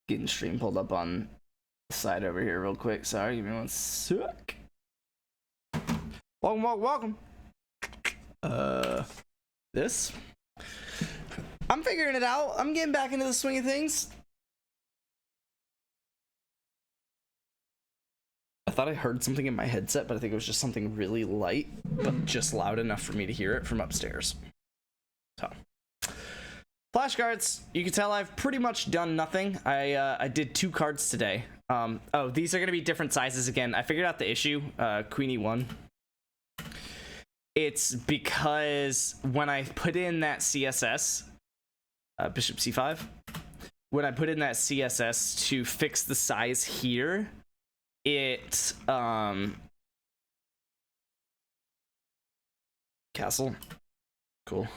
Getting stream pulled up on the side over here real quick. Sorry, give me one sec. Welcome. This. I'm figuring it out. I'm getting back into the swing of things. I thought I heard something in my headset, but I think it was just something really light, but just loud enough for me to hear it from upstairs. So. Flashcards, you can tell I've pretty much done nothing. I did 2 cards today. Oh, these are going to be different sizes again. I figured out the issue, Queen E1. It's because when I put in that CSS, Bishop C5, when I put in that CSS to fix the size here, it, castle, cool.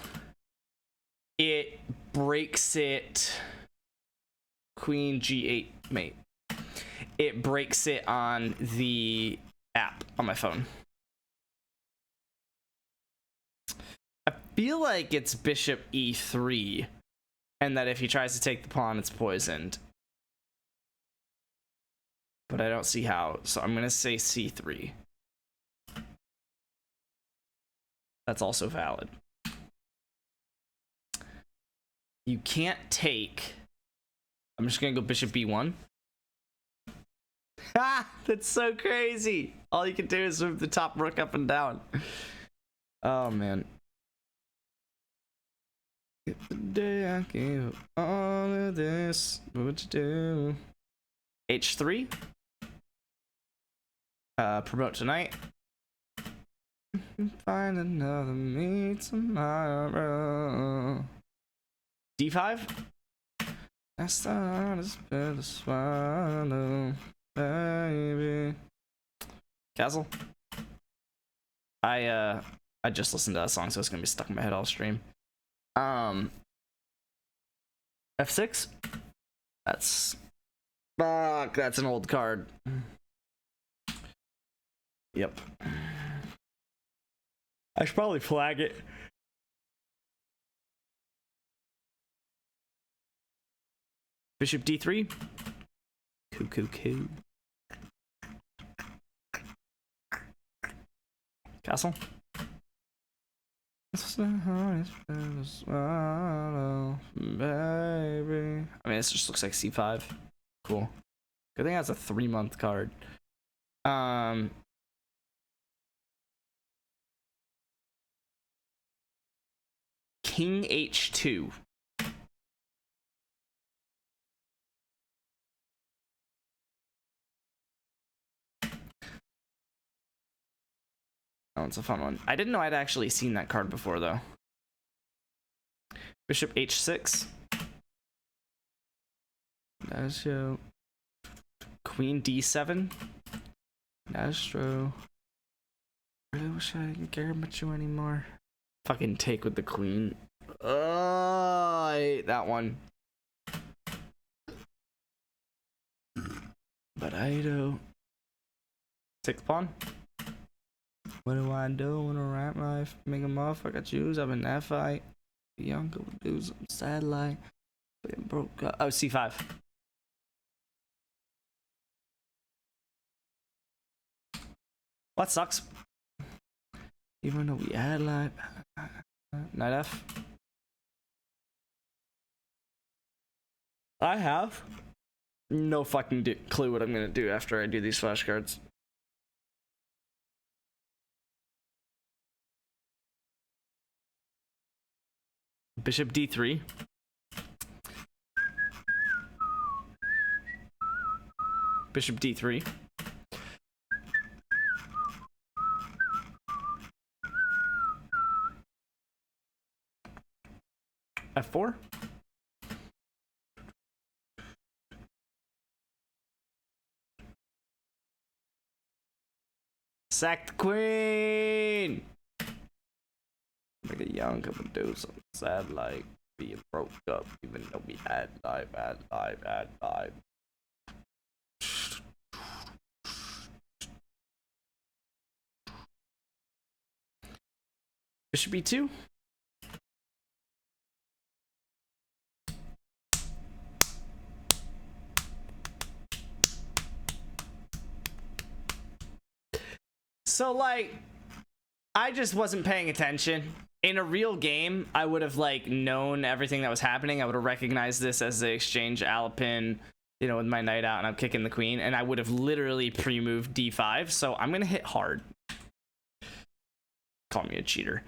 It breaks it, Queen G8, mate. It breaks it on the app on my phone. I feel like it's Bishop E3, and that if he tries to take the pawn, it's poisoned. But I don't see how, so I'm gonna say C3. That's also valid. You can't take. I'm just gonna go Bishop B1. Ah, that's so crazy. All you can do is move the top rook up and down. Oh man. The day I gave up all of this, what you do? H3. Promote tonight. Find another me tomorrow. D5. That's the hardest pill to swallow, baby. Castle. I just listened to that song, so it's gonna be stuck in my head all stream. F6. That's fuck. That's an old card. Yep. I should probably flag it. Bishop D3. Coo. Castle. It's the hardest pill to swallow, baby. I mean, this just looks like C5. Cool. Good thing that's a 3-month card. King H2. Oh, it's a fun one. I didn't know I'd actually seen that card before, though. Bishop H6. That's your Queen D7. That's true. Really wish I didn't care about you anymore. Fucking take with the queen. Oh, I hate that one. But I do. Take the pawn. What do I do in a rap life? Make a motherfucker choose. I'm in that fight. Young couple dudes, I'm sad like. Been broke up. Oh, C5. What sucks? Even though we had like Knight F. I have no fucking clue what I'm gonna do after I do these flashcards. Bishop D3. Bishop D3. F4. Sack the queen. Like a young couple do something sad like being broke up, even though we had life. Bishop B2. so like I just wasn't paying attention. In a real game, I would have like known everything that was happening. I would have recognized this as the exchange Alapin, you know, with my knight out and I'm kicking the queen, and I would have literally pre-moved d5. So I'm gonna hit hard. Call me a cheater.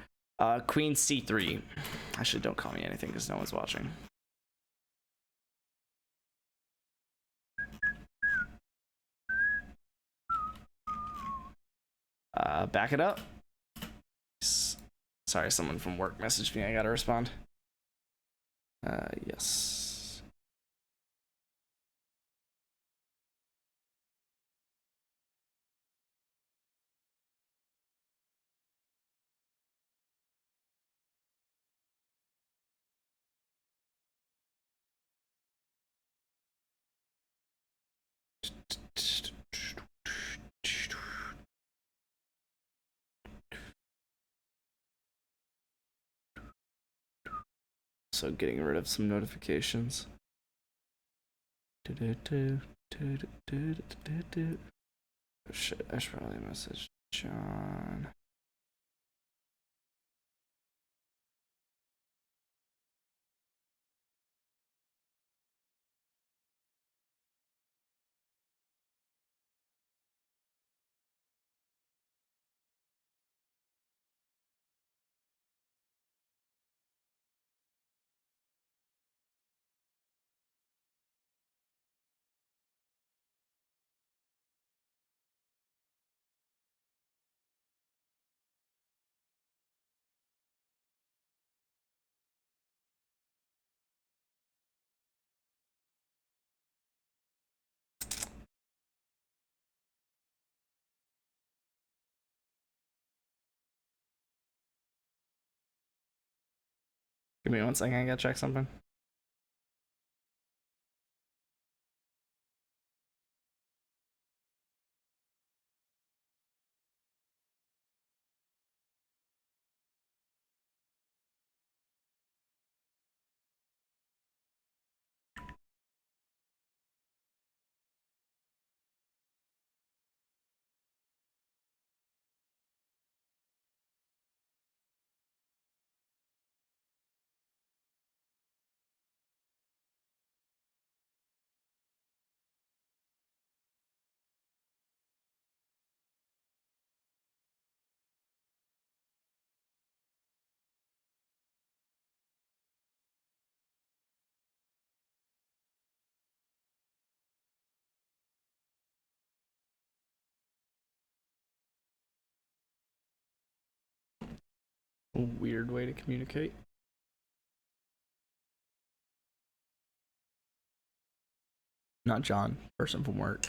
Queen c3. Actually, don't call me anything because no one's watching. Back it up. Sorry, someone from work messaged me. I gotta respond. Yes. So getting rid of some notifications. Oh, shit, I should probably message John. Give me 1 second, I gotta check something. Weird way to communicate. Not John, person from work.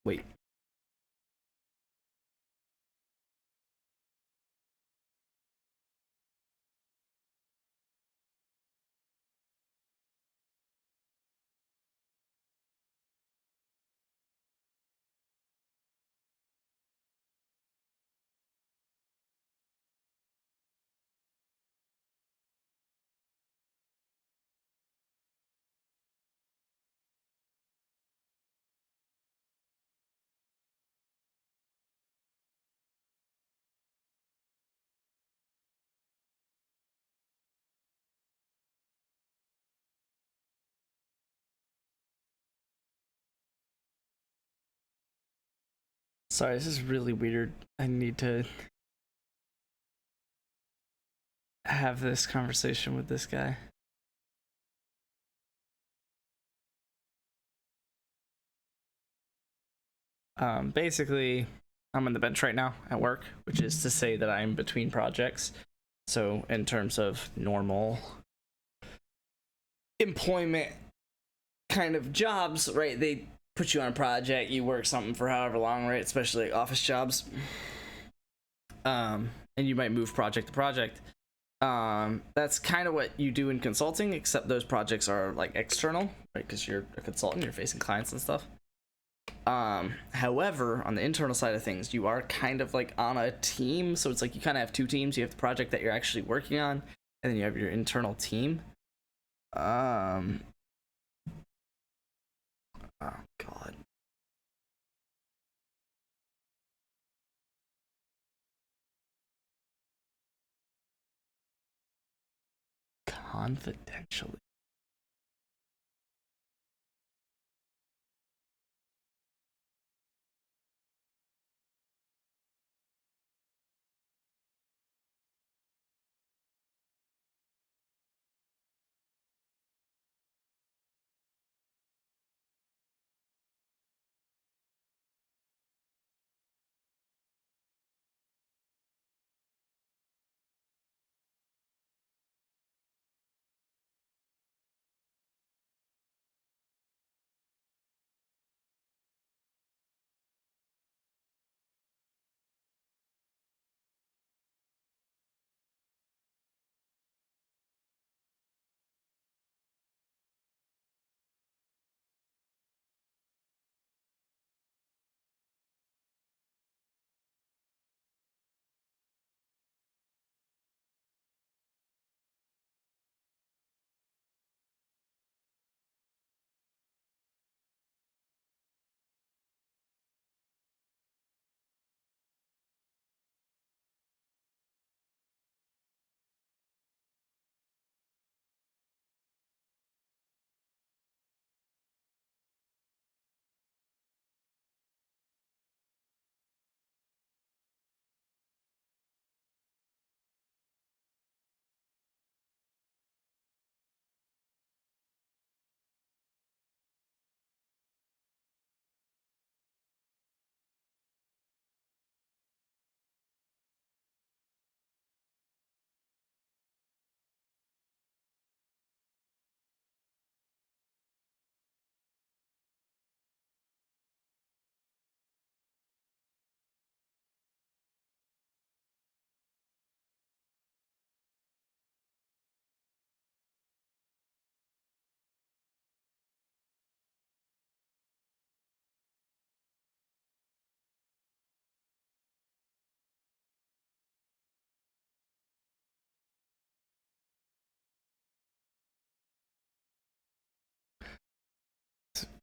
Wait. Sorry, this is really weird. I need to have this conversation with this guy. Basically, I'm on the bench right now at work, which is to say that I'm between projects. So in terms of normal employment kind of jobs, right, they put you on a project, you work something for however long, right, especially like office jobs, and you might move project to project. That's kind of what you do in consulting, except those projects are like external, right, because you're a consultant, you're facing clients and stuff. However, on the internal side of things, you are kind of like on a team, so it's like you kind of have two teams. You have the project that you're actually working on, and then you have your internal team. Um. Oh God. Confidentially.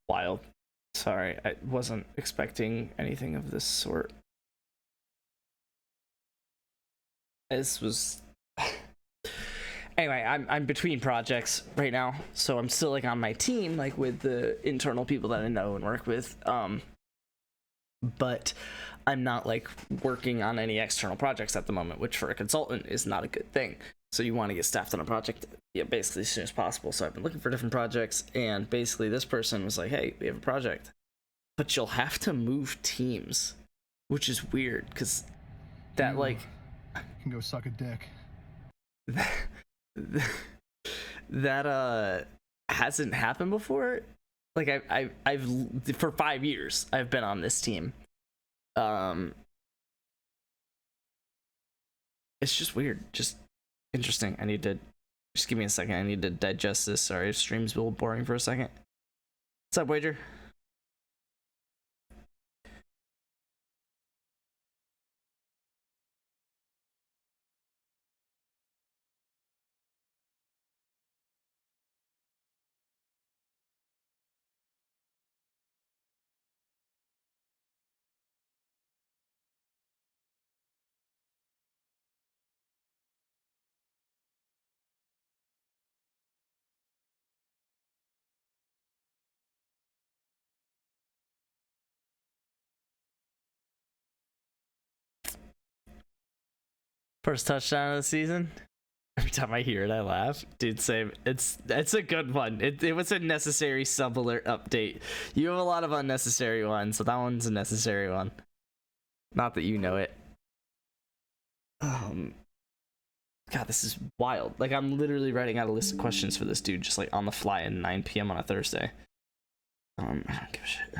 Wild. Sorry, I wasn't expecting anything of this sort. This was anyway. I'm between projects right now, so I'm still like on my team, like with the internal people that I know and work with. But I'm not like working on any external projects at the moment, which for a consultant is not a good thing. So you want to get staffed on a project, yeah, basically as soon as possible. So I've been looking for different projects, and basically this person was like, "Hey, we have a project, but you'll have to move teams," which is weird because that like can go suck a dick. that hasn't happened before. Like I've for 5 years I've been on this team. It's just weird, just interesting. I need to just give me a second. I need to digest this. Sorry, stream's a little boring for a second. What's up, Wager? First touchdown of the season. Every time I hear it, I laugh. Dude, same. It's a good one. It was a necessary sub alert update. You have a lot of unnecessary ones, so that one's a necessary one. Not that you know it. God, this is wild. Like, I'm literally writing out a list of questions for this dude just like on the fly at 9 p.m. on a Thursday. I don't give a shit.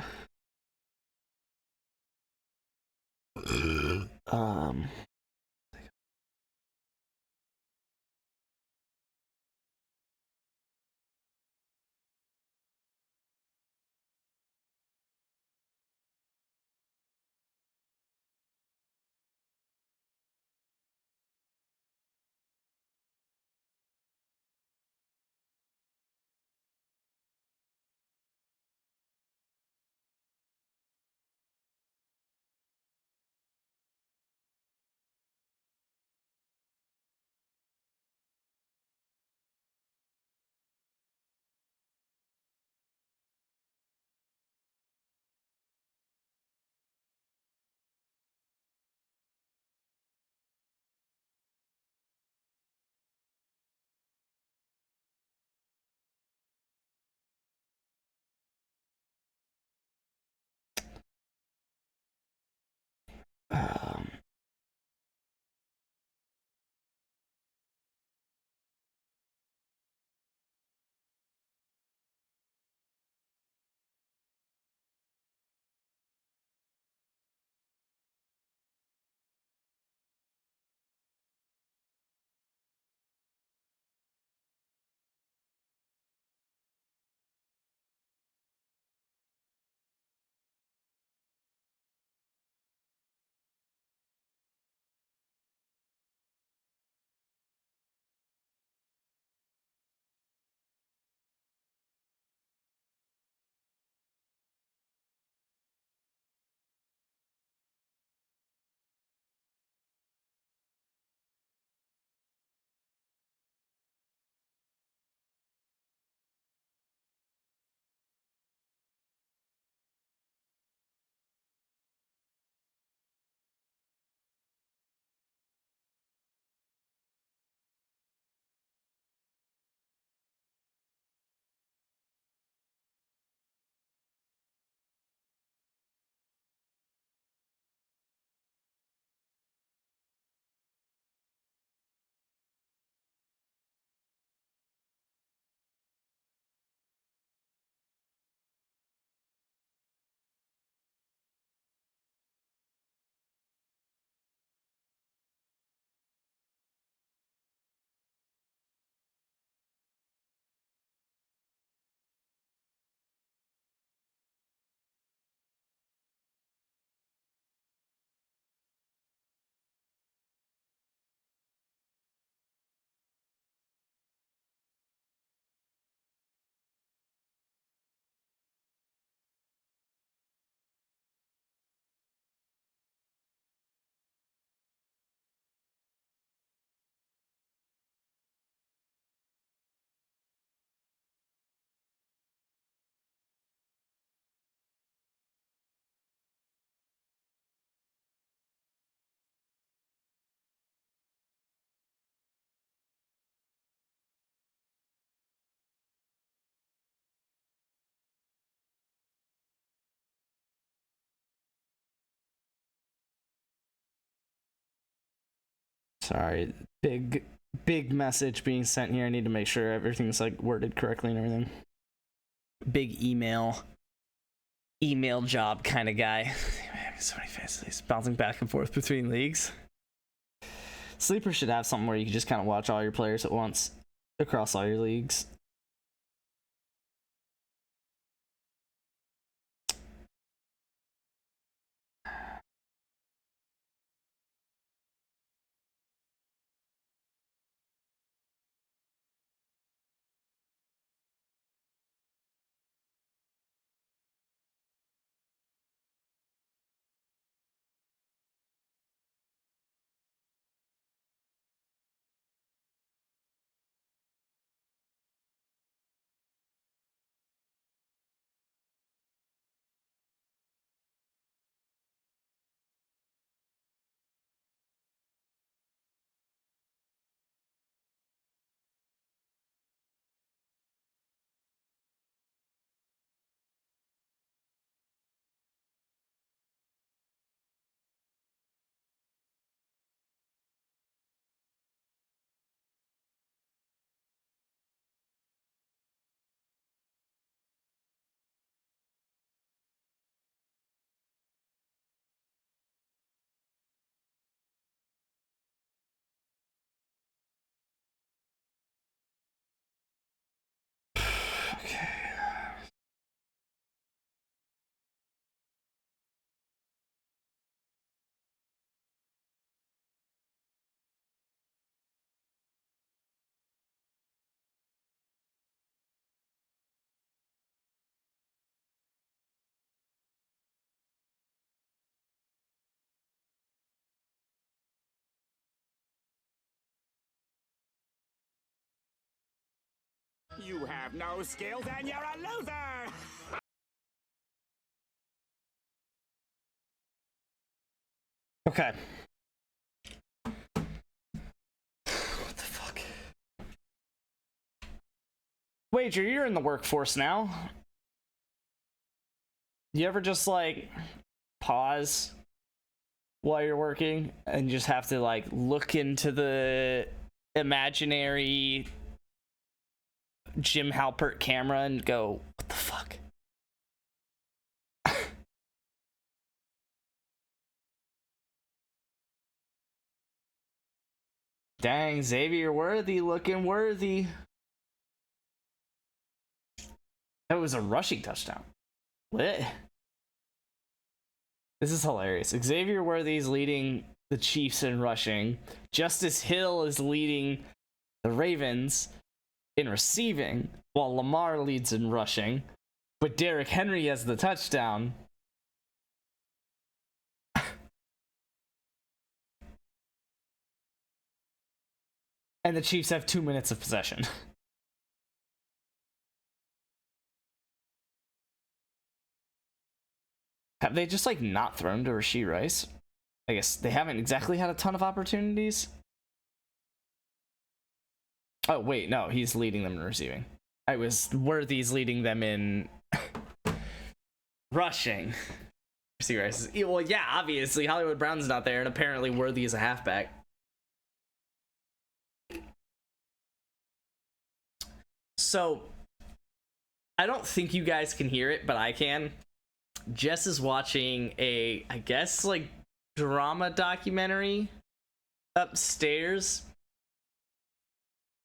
Um, Sorry, big message being sent here. I need to make sure everything's like worded correctly and everything. Big email job kind of guy. So many fantasies bouncing back and forth between leagues. Sleeper should have something where you can just kind of watch all your players at once across all your leagues. Okay. You have no skills and you're a loser! Okay. What the fuck? Wager, you're in the workforce now. You ever just like pause while you're working, and you just have to like look into the imaginary Jim Halpert camera and go, what the fuck? Dang, Xavier Worthy looking worthy. That was a rushing touchdown. What? This is hilarious. Xavier Worthy is leading the Chiefs in rushing. Justice Hill is leading the Ravens in receiving, while Lamar leads in rushing. But Derrick Henry has the touchdown. And the Chiefs have 2 minutes of possession. Have they just like not thrown to Rashee Rice? I guess they haven't exactly had a ton of opportunities. Oh wait, no, he's leading them in receiving. I was Worthy's leading them in rushing. Rashee Rice. Well, yeah, obviously Hollywood Brown's not there, and apparently Worthy is a halfback. So, I don't think you guys can hear it, but I can. Jess is watching a, I guess, like, drama documentary upstairs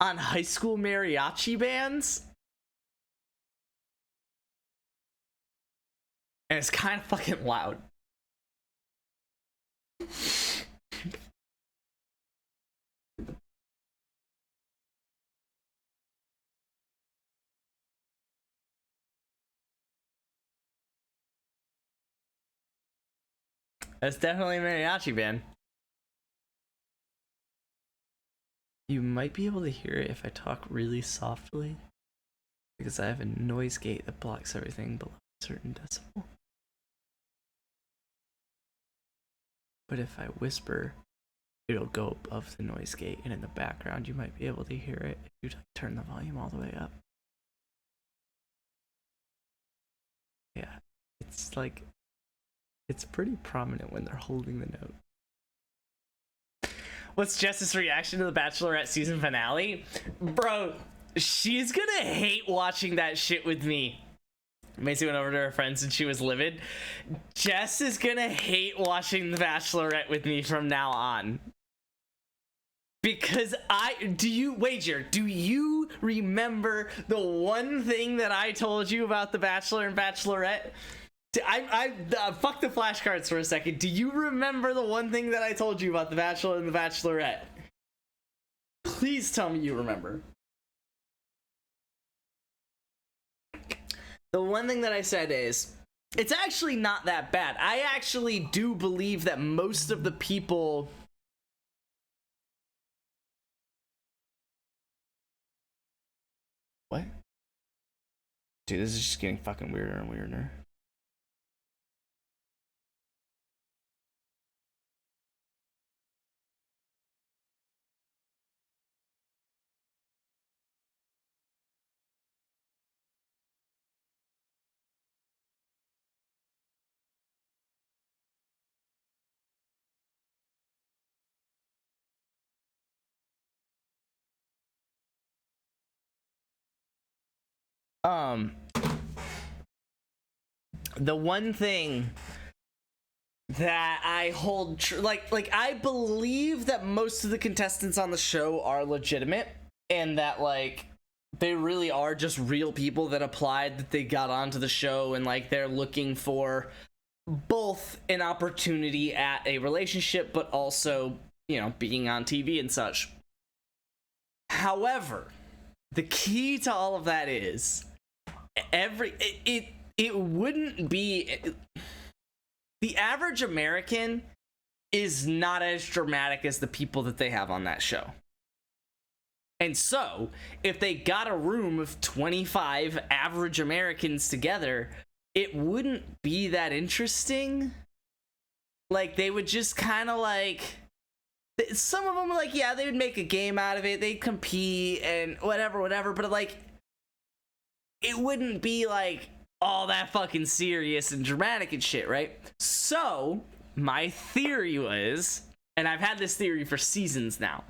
on high school mariachi bands. And it's kind of fucking loud. That's definitely a mariachi band. You might be able to hear it if I talk really softly, because I have a noise gate that blocks everything below a certain decibel. But if I whisper, it'll go above the noise gate, and in the background you might be able to hear it if you turn the volume all the way up. Yeah, it's like, it's pretty prominent when they're holding the note. What's Jess's reaction to the Bachelorette season finale? Bro, she's gonna hate watching that shit with me. Macy went over to her friends and she was livid. Jess is gonna hate watching the Bachelorette with me from now on. Because do you remember the one thing that I told you about the Bachelor and Bachelorette? Fuck the flashcards for a second. Do you remember the one thing that I told you about the Bachelor and the Bachelorette? Please tell me you remember. The one thing that I said is, it's actually not that bad. I actually do believe that most of the people... What? Dude, this is just getting fucking weirder and weirder. The one thing that I hold true, like I believe that most of the contestants on the show are legitimate, and that like they really are just real people that applied, that they got onto the show, and like they're looking for both an opportunity at a relationship, but also, you know, being on TV and such. However, the key to all of that is it wouldn't be, the average American is not as dramatic as the people that they have on that show. And so, if they got a room of 25 average Americans together, it wouldn't be that interesting. Like, they would just kind of like, some of them, like, yeah, they would make a game out of it, they'd compete and whatever, but like, it wouldn't be like all that fucking serious and dramatic and shit, right? So, my theory was, and I've had this theory for seasons now,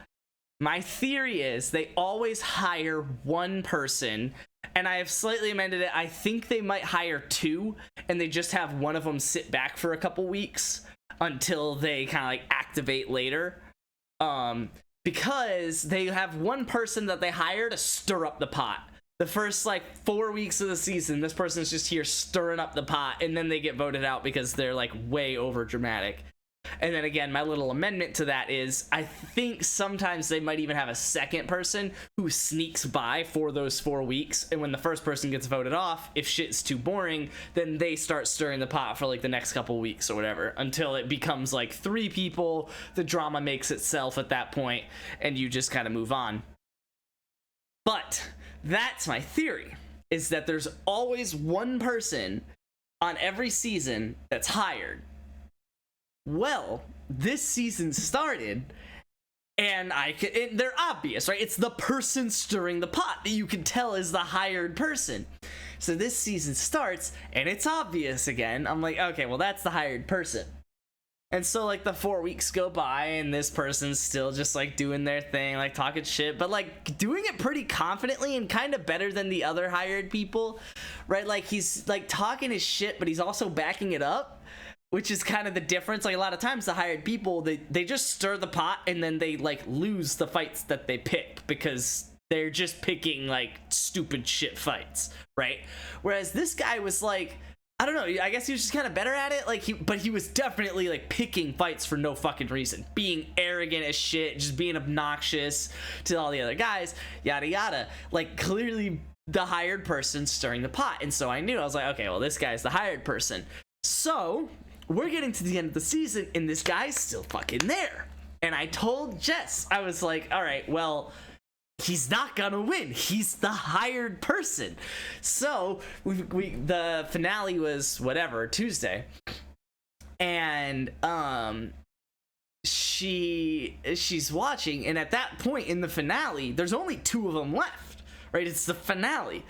my theory is they always hire one person, and I have slightly amended it. I think they might hire two, and they just have one of them sit back for a couple weeks until they kind of like activate later. Because they have one person that they hire to stir up the pot. The first like 4 weeks of the season, this person's just here stirring up the pot, and then they get voted out because they're like way over dramatic. And then again, my little amendment to that is I think sometimes they might even have a second person who sneaks by for those 4 weeks, and when the first person gets voted off, if shit's too boring, then they start stirring the pot for like the next couple weeks or whatever until it becomes like 3 people. The drama makes itself at that point, and you just kind of move on. But that's my theory, is that there's always one person on every season that's hired. Well, this season started, and they're obvious, right? It's the person stirring the pot that you can tell is the hired person. So this season starts, and it's obvious again. I'm like, okay, well, that's the hired person. And so, like, the 4 weeks go by, and this person's still just, like, doing their thing, like, talking shit, but, like, doing it pretty confidently and kind of better than the other hired people, right? Like, he's, like, talking his shit, but he's also backing it up. Which is kind of the difference. Like, a lot of times the hired people, they just stir the pot and then they like lose the fights that they pick because they're just picking like stupid shit fights, right? Whereas this guy was like, I don't know, I guess he was just kind of better at it. Like but he was definitely like picking fights for no fucking reason, being arrogant as shit, just being obnoxious to all the other guys, yada yada. Like, clearly the hired person stirring the pot. And so I was like, okay, well, this guy's the hired person. So we're getting to the end of the season, and this guy's still fucking there. And I told Jess, I was like, all right, well, he's not gonna win. He's the hired person. So the finale was whatever, Tuesday. And she's watching, and at that point in the finale, there's only 2 of them left, right? It's the finale.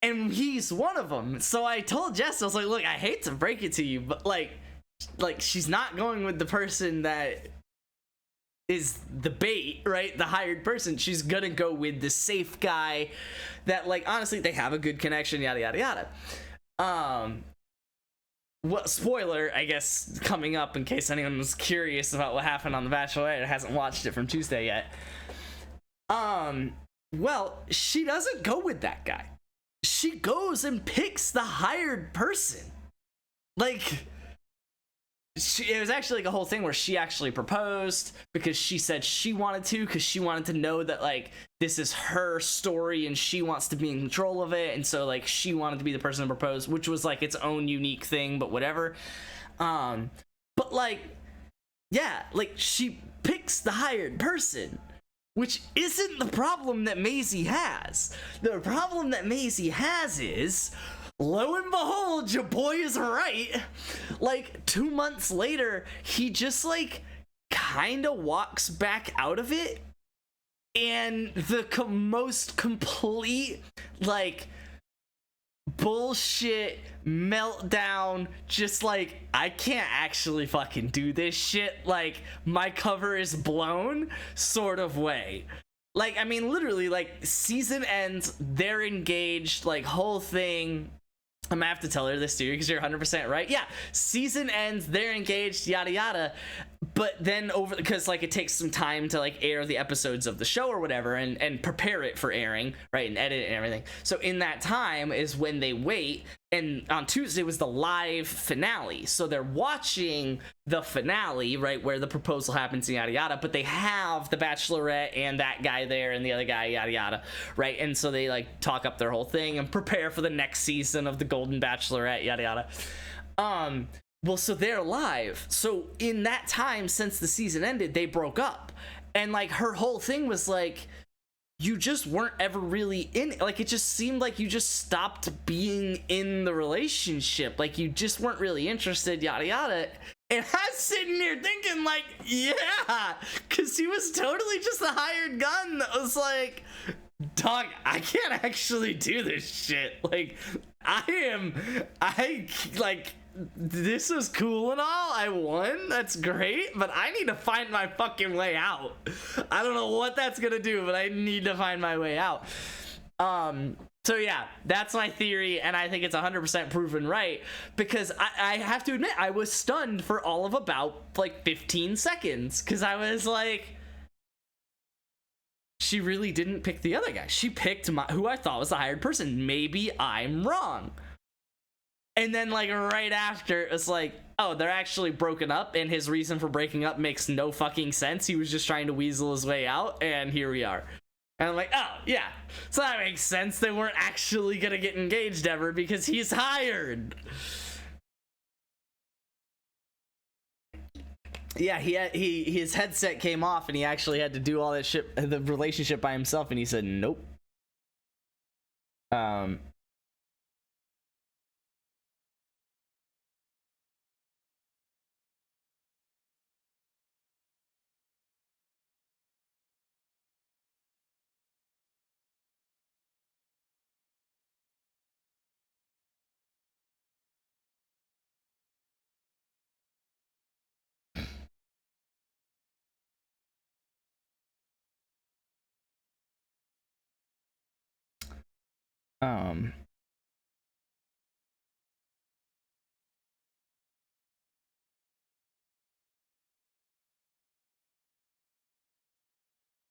And he's one of them. So I told Jess, I was like, look, I hate to break it to you, but like she's not going with the person that is the bait, right? The hired person. She's gonna go with the safe guy that, like, honestly, they have a good connection, yada yada yada. What spoiler, I guess, coming up in case anyone was curious about what happened on The Bachelorette or hasn't watched it from Tuesday yet. Well, she doesn't go with that guy. She goes and picks the hired person. Like, it was actually like a whole thing where she actually proposed because she said she wanted to, because she wanted to know that, like, this is her story and she wants to be in control of it. And so, like, she wanted to be the person to propose, which was like its own unique thing, but whatever. But like, yeah, like, she picks the hired person, which isn't the problem that Maisie has. The problem that Maisie has is, lo and behold, your boy is right. Like, 2 months later, he just, like, kind of walks back out of it. And the most complete, like, bullshit meltdown, just like, I can't actually fucking do this shit, like, my cover is blown sort of way. Like, I mean, literally, like, season ends, they're engaged, like, whole thing. I'm gonna have to tell her this too, because you're 100% right. Yeah, season ends, they're engaged, yada yada. But then because like it takes some time to like air the episodes of the show or whatever, and prepare it for airing, right, and edit it and everything. So in that time is when they wait, and on Tuesday was the live finale. So they're watching the finale, right, where the proposal happens, yada yada. But they have the Bachelorette and that guy there and the other guy, yada yada, right? And so they like talk up their whole thing and prepare for the next season of the Golden Bachelorette, yada yada. Well, so they're live. So in that time since the season ended, they broke up. And like her whole thing was like, you just weren't ever really in it. Like, it just seemed like you just stopped being in the relationship. Like, you just weren't really interested, yada yada. And I'm sitting here thinking like, yeah, because he was totally just a hired gun that was like, dog, I can't actually do this shit. Like, this was cool and all. I won. That's great. But I need to find my fucking way out. I don't know what that's gonna do, but I need to find my way out. So yeah, that's my theory, and I think it's 100% proven right, because I have to admit, I was stunned for all of about, like, 15 seconds, because I was like, she really didn't pick the other guy. She picked who I thought was the hired person. Maybe I'm wrong. And then, like, right after, it's like, oh, they're actually broken up, and his reason for breaking up makes no fucking sense. He was just trying to weasel his way out, and here we are. And I'm like, oh, yeah. So that makes sense. They weren't actually gonna get engaged ever because he's hired. Yeah, his headset came off and he actually had to do all that shit, the relationship by himself, and he said, nope.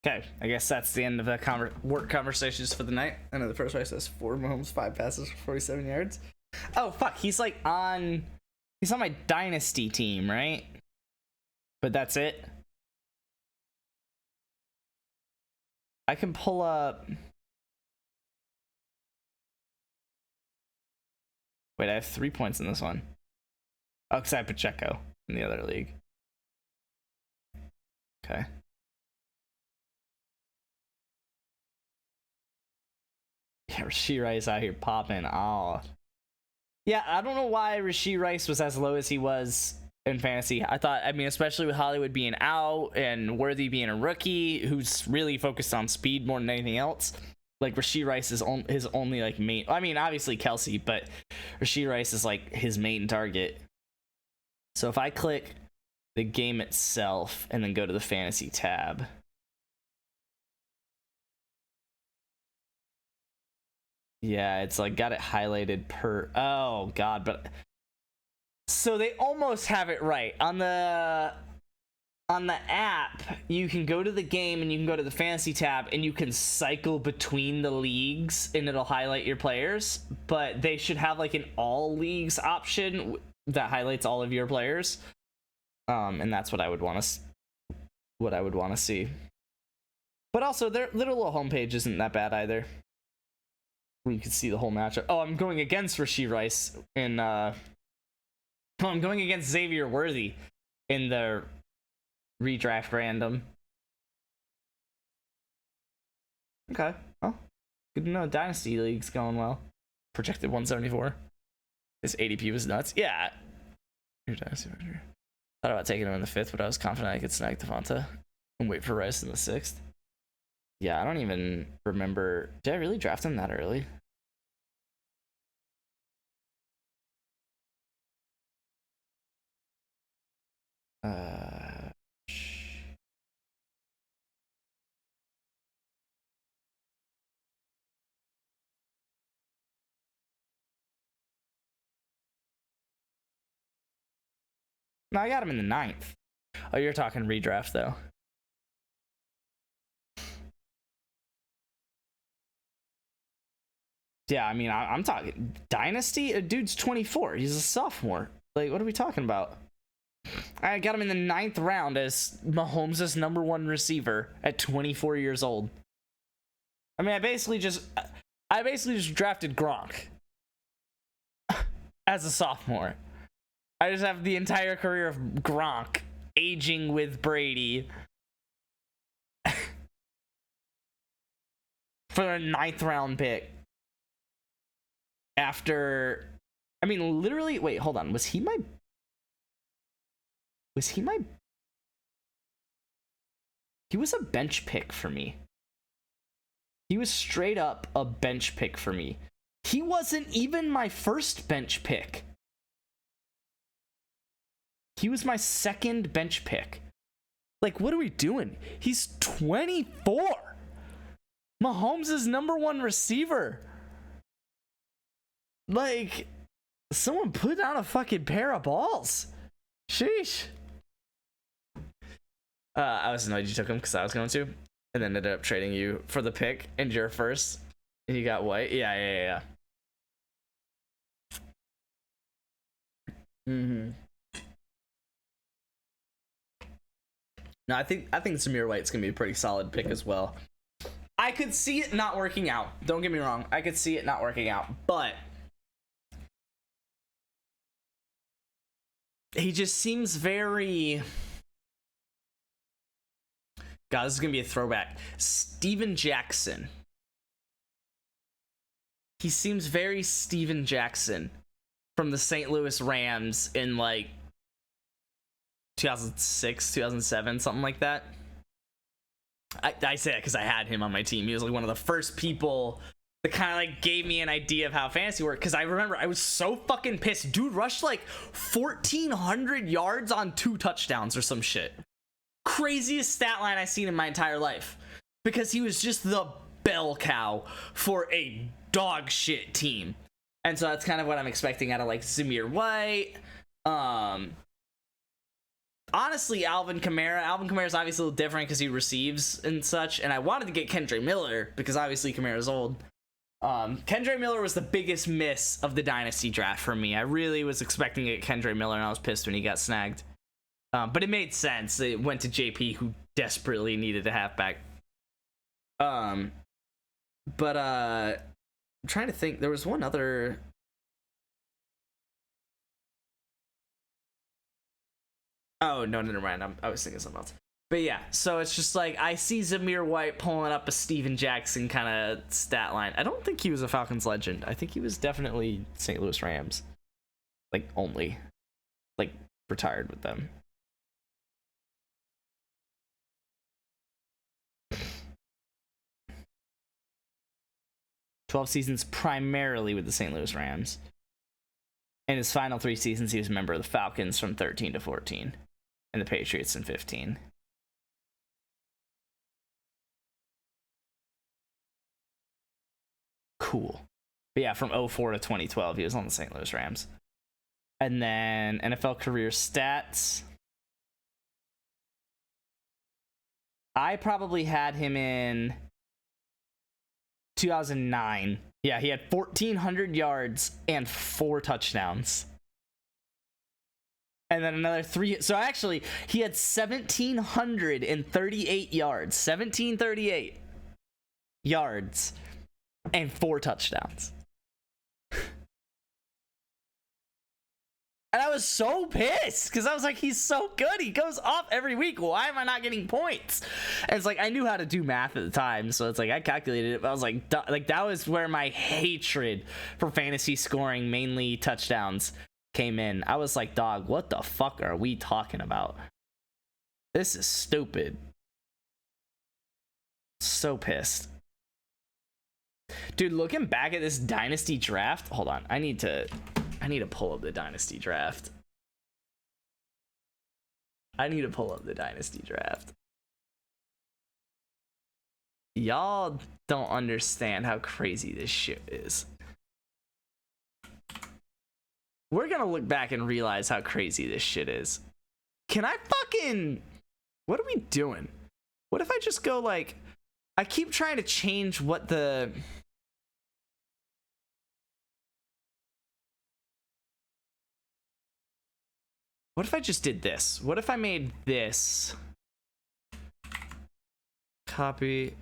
Okay, I guess that's the end of the work conversations for the night. I know the first race says 4 Mahomes, 5 passes for 47 yards. Oh, fuck, he's on my dynasty team, right? But that's it. I can pull up... Wait, I have 3 points in this one. Oh, because I have Pacheco in the other league. Okay. Yeah, Rashee Rice out here popping off. Yeah, I don't know why Rashee Rice was as low as he was in fantasy. I thought, I mean, especially with Hollywood being out and Worthy being a rookie who's really focused on speed more than anything else. Like, Rashee Rice is his only, like, main... I mean, obviously Kelsey, but Rashee Rice is, like, his main target. So if I click the game itself and then go to the fantasy tab... Yeah, it's like got it highlighted per... Oh, God, but... So they almost have it right. On the app, you can go to the game and you can go to the fantasy tab and you can cycle between the leagues and it'll highlight your players. But they should have like an all leagues option that highlights all of your players. And that's what I would want to see. But also, their little homepage isn't that bad either. You can see the whole matchup. Oh, I'm going against Rashee Rice in I'm going against Xavier Worthy in the redraft random. Okay. Well, good to know. Dynasty League's going well. Projected 174. His ADP was nuts. Yeah. Your Dynasty Manager. Thought about taking him in the 5th, but I was confident I could snag Devonta and wait for Rice in the 6th. Yeah, I don't even remember. Did I really draft him that early? No, I got him in the 9th. Oh, you're talking redraft, though. Yeah, I mean, I'm talking Dynasty. A dude's 24. He's a sophomore. Like, what are we talking about? I got him in the 9th round as Mahomes' #1 receiver at 24 years old. I mean, I basically just drafted Gronk as a sophomore. I just have the entire career of Gronk aging with Brady for a 9th round pick. After, I mean, literally, wait, hold on. Was he my, he was a bench pick for me. He was straight up a bench pick for me. He wasn't even my first bench pick. He was my second bench pick. Like, what are we doing? He's 24. Mahomes is #1 receiver. Like, someone put down a fucking pair of balls. Sheesh. I was annoyed you took him because I was going to, and then ended up trading you for the pick and you're first, and you got White. Yeah. No, I think Zamir White's gonna be a pretty solid pick as well. I could see it not working out. Don't get me wrong. I could see it not working out, but he just seems very... God, this is gonna be a throwback. Steven Jackson. He seems very Steven Jackson from the St. Louis Rams in like 2006, 2007, something like that. I say it because I had him on my team. He was like one of the first people that kind of like gave me an idea of how fantasy worked. Because I remember I was so fucking pissed. Dude rushed like 1,400 yards on 2 touchdowns or some shit. Craziest stat line I've seen in my entire life. Because he was just the bell cow for a dog shit team. And so that's kind of what I'm expecting out of like Zamir White. Honestly, Alvin Kamara is obviously a little different because he receives and such. And I wanted to get Kendre Miller because obviously Kamara's old. Kendre Miller was the biggest miss of the dynasty draft for me. I really was expecting to get Kendre Miller, and I was pissed when he got snagged. But it made sense. It went to JP, who desperately needed a halfback. I'm trying to think. There was one other... Oh, no, never mind. I was thinking something else. But yeah, so it's just like, I see Zamir White pulling up a Steven Jackson kind of stat line. I don't think he was a Falcons legend. I think he was definitely St. Louis Rams. Like, only. Like, retired with them. "12 seasons primarily with the St. Louis Rams. In his final 3 seasons, he was a member of the Falcons from 13 to 14. And the Patriots in 15. Cool. But yeah, from 04 to 2012, he was on the St. Louis Rams. And then NFL career stats. I probably had him in 2009. Yeah, he had 1,400 yards and 4 touchdowns. And then another 3. So actually, he had 1,738 yards. 1,738 yards and 4 touchdowns. And I was so pissed because I was like, he's so good. He goes off every week. Why am I not getting points? And it's like, I knew how to do math at the time. So it's like, I calculated it. But I was like, that was where my hatred for fantasy scoring, mainly touchdowns, came in. I was like, dog, what the fuck are we talking about? This is stupid. So pissed. Dude, looking back at this dynasty draft, hold on. I need to pull up the dynasty draft. Y'all don't understand how crazy this shit is. We're gonna look back and realize how crazy this shit is. Can I fucking... What are we doing? What if I just go like... I keep trying to change what the... What if I just did this? What if I made this? Copy,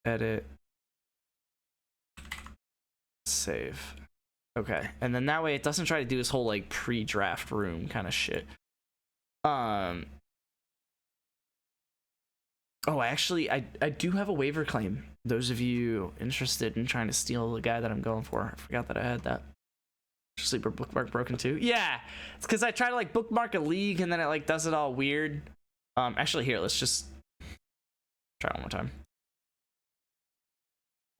edit, save. Okay, and then that way it doesn't try to do this whole like pre-draft room kind of shit. Oh, actually, I do have a waiver claim. Those of you interested in trying to steal the guy that I'm going for, I forgot that I had that. Sleeper bookmark broken too. Yeah, it's because I try to like bookmark a league and then it like does it all weird. Actually, here, let's just try one more time.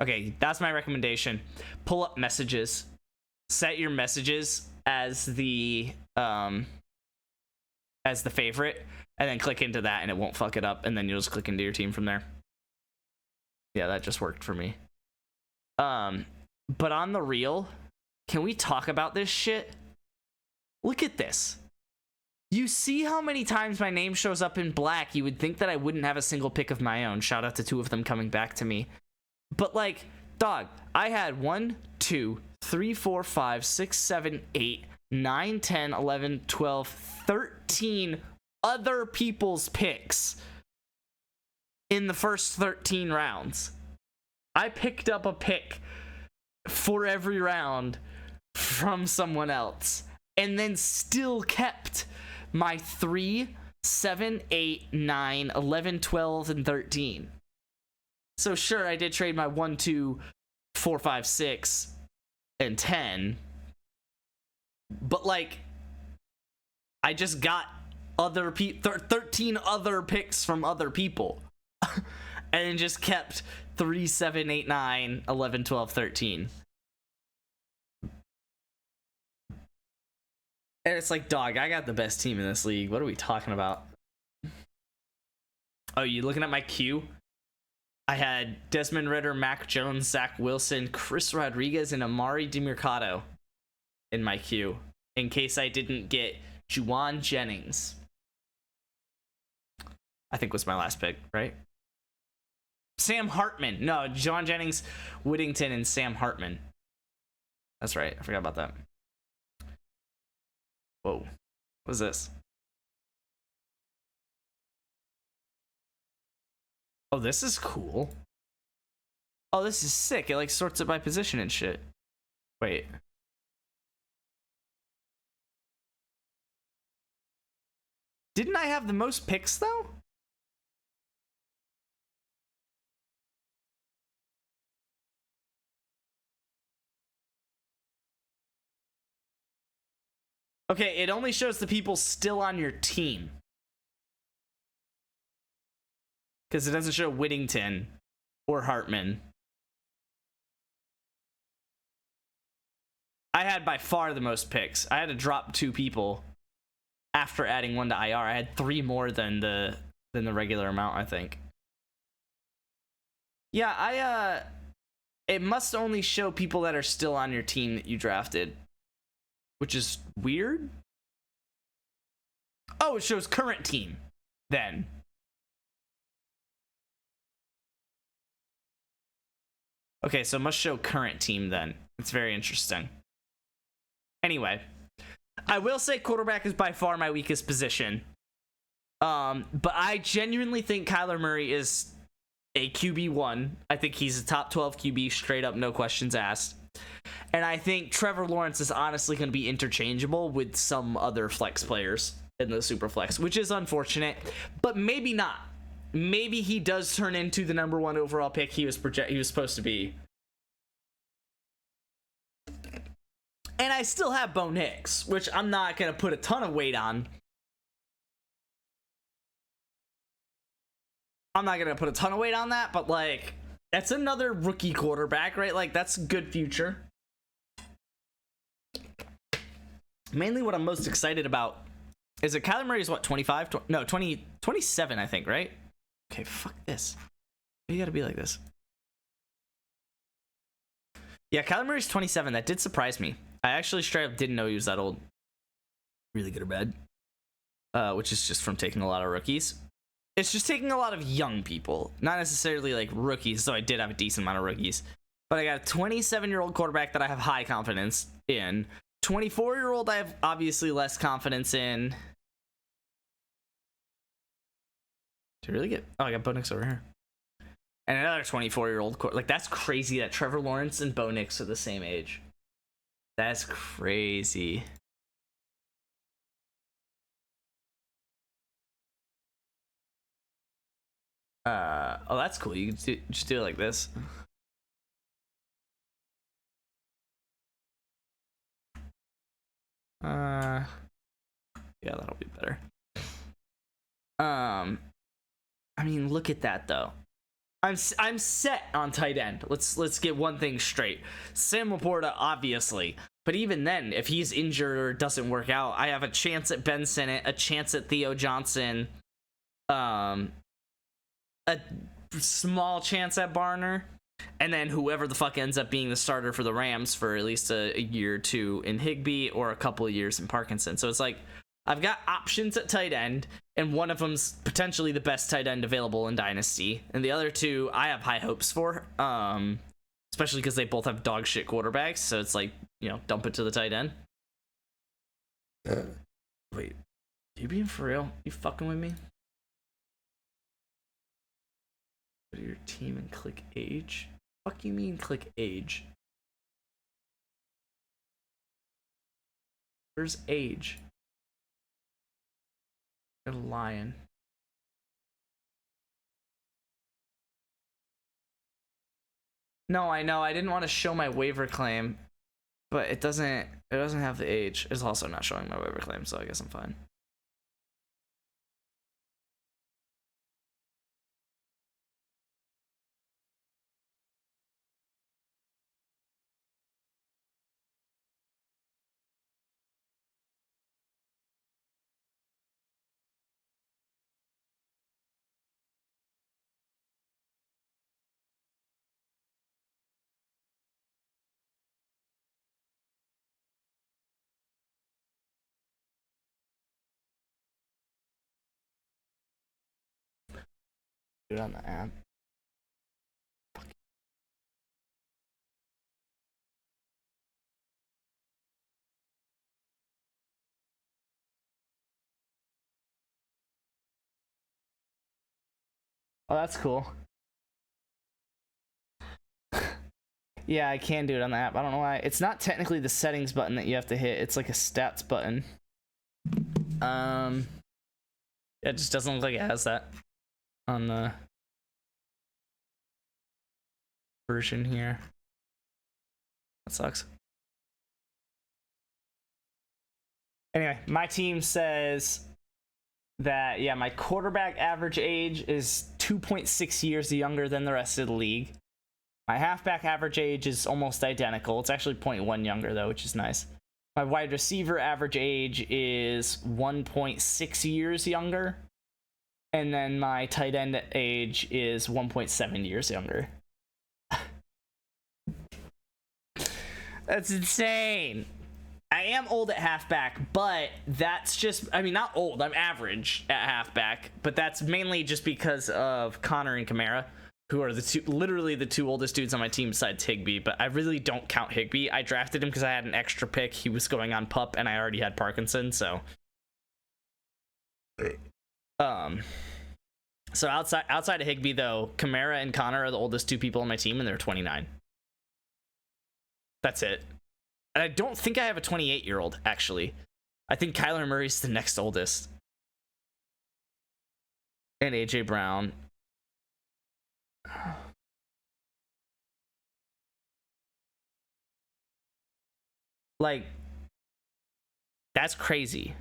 Okay, that's my recommendation. Pull up messages. Set your messages as the as the favorite, and then click into that, and it won't fuck it up, and then you'll just click into your team from there. Yeah, that just worked for me. But on the real, can we talk about this shit? Look at this. You see how many times my name shows up in black? You would think that I wouldn't have a single pick of my own. Shout out to 2 of them coming back to me. But like, dog, I had 1, 2, 3, 4, 5, 6, 7, 8, 9, 10, 11, 12, 13 other people's picks in the first 13 rounds. I picked up a pick for every round from someone else, and then still kept my 3, 7, 8, 9, 11, 12, and 13. So sure, I did trade my 1, 2, 4, 5, 6, and 10. But like, I just got 13 other picks from other people. And just kept 3, 7, 8, 9, 11, 12, 13. And it's like, dog, I got the best team in this league. What are we talking about? Oh, you looking at my queue? I had Desmond Ridder, Mac Jones, Zach Wilson, Chris Rodriguez, and Amari DeMercado in my queue, in case I didn't get Juwan Jennings. I think was my last pick, right? Sam Hartman. No, Juwan Jennings, Whittington, and Sam Hartman. That's right. I forgot about that. Whoa. What is this? Oh, this is cool. Oh, this is sick. It like sorts it by position and shit. Wait. Didn't I have the most picks though? Okay, it only shows the people still on your team. Because it doesn't show Whittington or Hartman. I had by far the most picks. I had to drop 2 people after adding 1 to IR. I had 3 more than the regular amount, I think. Yeah, it must only show people that are still on your team that you drafted, which is weird. Oh, it shows current team then. Okay, so it must show current team then. It's very interesting. Anyway, I will say quarterback is by far my weakest position. But I genuinely think Kyler Murray is a QB1. I think he's a top 12 QB straight up, no questions asked. And I think Trevor Lawrence is honestly going to be interchangeable with some other flex players in the super flex, which is unfortunate, but maybe not. Maybe he does turn into the number 1 overall pick he was supposed to be. And I still have Bo Nix, which I'm not going to put a ton of weight on. I'm not going to put a ton of weight on that, but like, that's another rookie quarterback, right? Like, that's good future. Mainly what I'm most excited about is that Kyler Murray is what, 25? No, 27, I think, right? Okay, fuck this. You gotta be like this. Yeah, Kyler Murray's 27. That did surprise me. I actually straight up didn't know he was that old. Really good or bad. Which is just from taking a lot of rookies. It's just taking a lot of young people. Not necessarily like rookies, so I did have a decent amount of rookies. But I got a 27-year-old quarterback that I have high confidence in. 24-year-old I have obviously less confidence in. Did I really get... Oh, I got Bo Nix over here. And another 24-year-old... Like, that's crazy that Trevor Lawrence and Bo Nix are the same age. That's crazy. Oh, that's cool. You can just do it like this. Yeah, that'll be better. I mean, look at that though. I'm set on tight end. Let's get one thing straight. Sam Laporta, obviously. But even then, if he's injured or doesn't work out, I have a chance at Ben Sinnott, a chance at Theo Johnson, a small chance at Barner, and then whoever the fuck ends up being the starter for the Rams for at least a year or two in Higbee or a couple of years in Parkinson. So it's like, I've got options at tight end, and one of them's potentially the best tight end available in Dynasty, and the other two I have high hopes for, especially because they both have dog shit quarterbacks, so it's like, you know, dump it to the tight end. Wait, you being for real? You fucking with me? Go to your team and click age? Fuck you mean click age? Where's age? You're lying. No, I know. I didn't want to show my waiver claim, but it doesn't have the age. It's also not showing my waiver claim, so I guess I'm fine. Do it on the app. Oh, that's cool. Yeah, I can do it on the app. I don't know why. It's not technically the settings button that you have to hit. It's like a stats button. It just doesn't look like it has that on the version here. That sucks. Anyway, my team says that, yeah, my quarterback average age is 2.6 years younger than the rest of the league. My halfback average age is almost identical. It's actually 0.1 younger, though, which is nice. My wide receiver average age is 1.6 years younger. And then my tight end age is 1.7 years younger. That's insane. I am old at halfback, but that's just, I mean, not old, I'm average at halfback, but that's mainly just because of Connor and Kamara, who are literally the two oldest dudes on my team besides Higbee. But I really don't count Higbee. I drafted him because I had an extra pick. He was going on PUP, and I already had Parkinson, so. So outside of Higbee, though, Kamara and Connor are the oldest two people on my team, and they're 29. That's it. And I don't think I have a 28-year-old, actually. I think Kyler Murray's the next oldest. And AJ Brown. Like, that's crazy.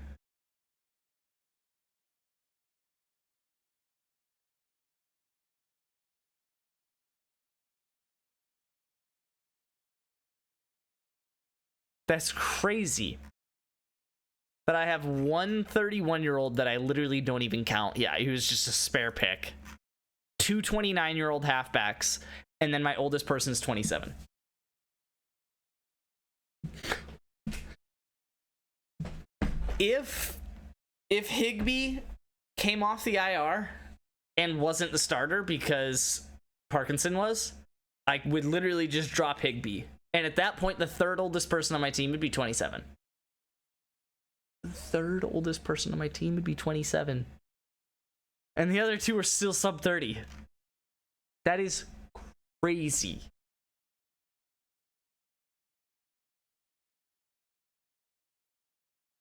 That's crazy. But I have one 31-year-old that I literally don't even count. Yeah, he was just a spare pick. Two 29-year-old halfbacks, and then my oldest person is 27. If Higbee came off the IR and wasn't the starter because Parkinson was, I would literally just drop Higbee. And at that point, the third oldest person on my team would be 27. The third oldest person on my team would be 27. And the other two are still sub 30. That is crazy.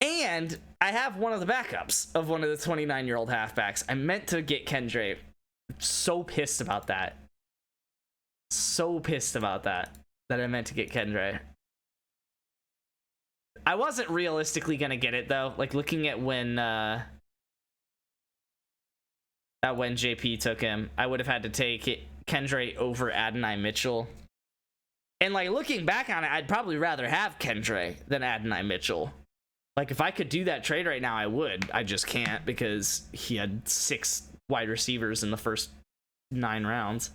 And I have one of the backups of one of the 29-year-old halfbacks. I meant to get Kendra. So pissed about that. So pissed about that. That I meant to get Kendra. I wasn't realistically gonna get it, though. Like, looking at when JP took him, I would have had to take Kendra over Adonai Mitchell. And like looking back on it, I'd probably rather have Kendre than Adonai Mitchell. Like if I could do that trade right now, I would. I just can't because he had 6 wide receivers in the first 9 rounds.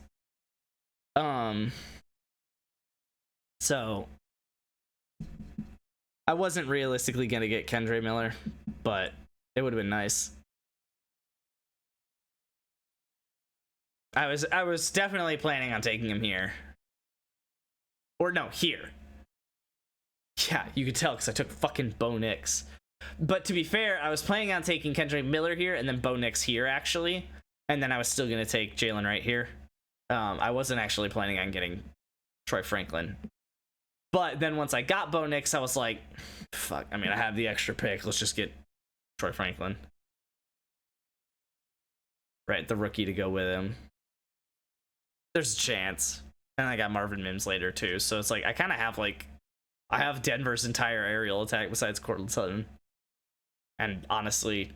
So I wasn't realistically gonna get Kendre Miller, but it would have been nice. I was definitely planning on taking him here. Or no, here. Yeah, you could tell because I took fucking Bo Nix. But to be fair, I was planning on taking Kendre Miller here and then Bo Nix here, actually. And then I was still going to take Jalen Wright here. I wasn't actually planning on getting Troy Franklin. But then once I got Bo Nix, I was like, fuck, I mean, I have the extra pick. Let's just get Troy Franklin. Right, the rookie to go with him. There's a chance. And I got Marvin Mims later, too. So it's like, I kind of have, like, I have Denver's entire aerial attack besides Cortland Sutton. And honestly,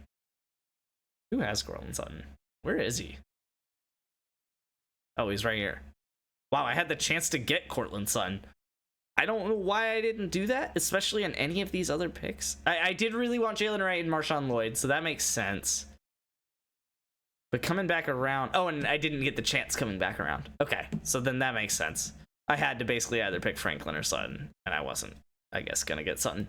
who has Cortland Sutton? Where is he? Oh, he's right here. Wow, I had the chance to get Cortland Sutton. I don't know why I didn't do that, especially on any of these other picks. I did really want Jalen Wright and Marshawn Lloyd, so that makes sense. But coming back around... Oh, and I didn't get the chance coming back around. Okay, so then that makes sense. I had to basically either pick Franklin or Sutton, and I wasn't, I guess, gonna get Sutton.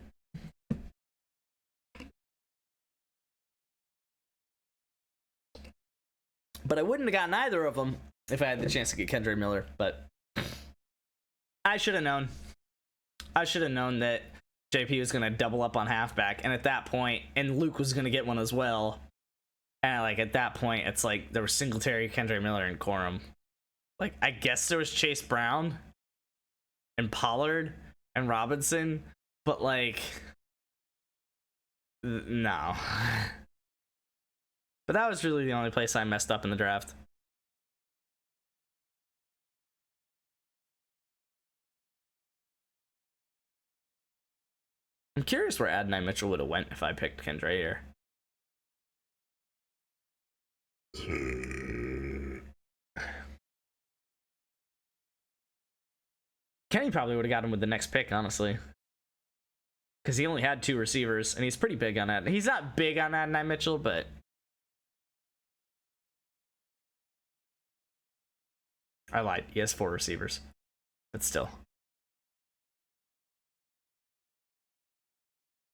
But I wouldn't have gotten either of them if I had the chance to get Kendre Miller, but I should have known. I should have known that JP was going to double up on halfback, and at that point, and Luke was going to get one as well. And like at that point, it's like there was Singletary, Kendre Miller, and Corum. Like I guess there was Chase Brown and Pollard and Robinson, but like no. But that was really the only place I messed up in the draft. I'm curious where Adonai Mitchell would have went if I picked Kendre here. Kenny probably would have got him with the next pick, honestly. Because he only had 2 receivers, and he's pretty big on that. He's not big on Adonai Mitchell, but... I lied. He has 4 receivers. But still.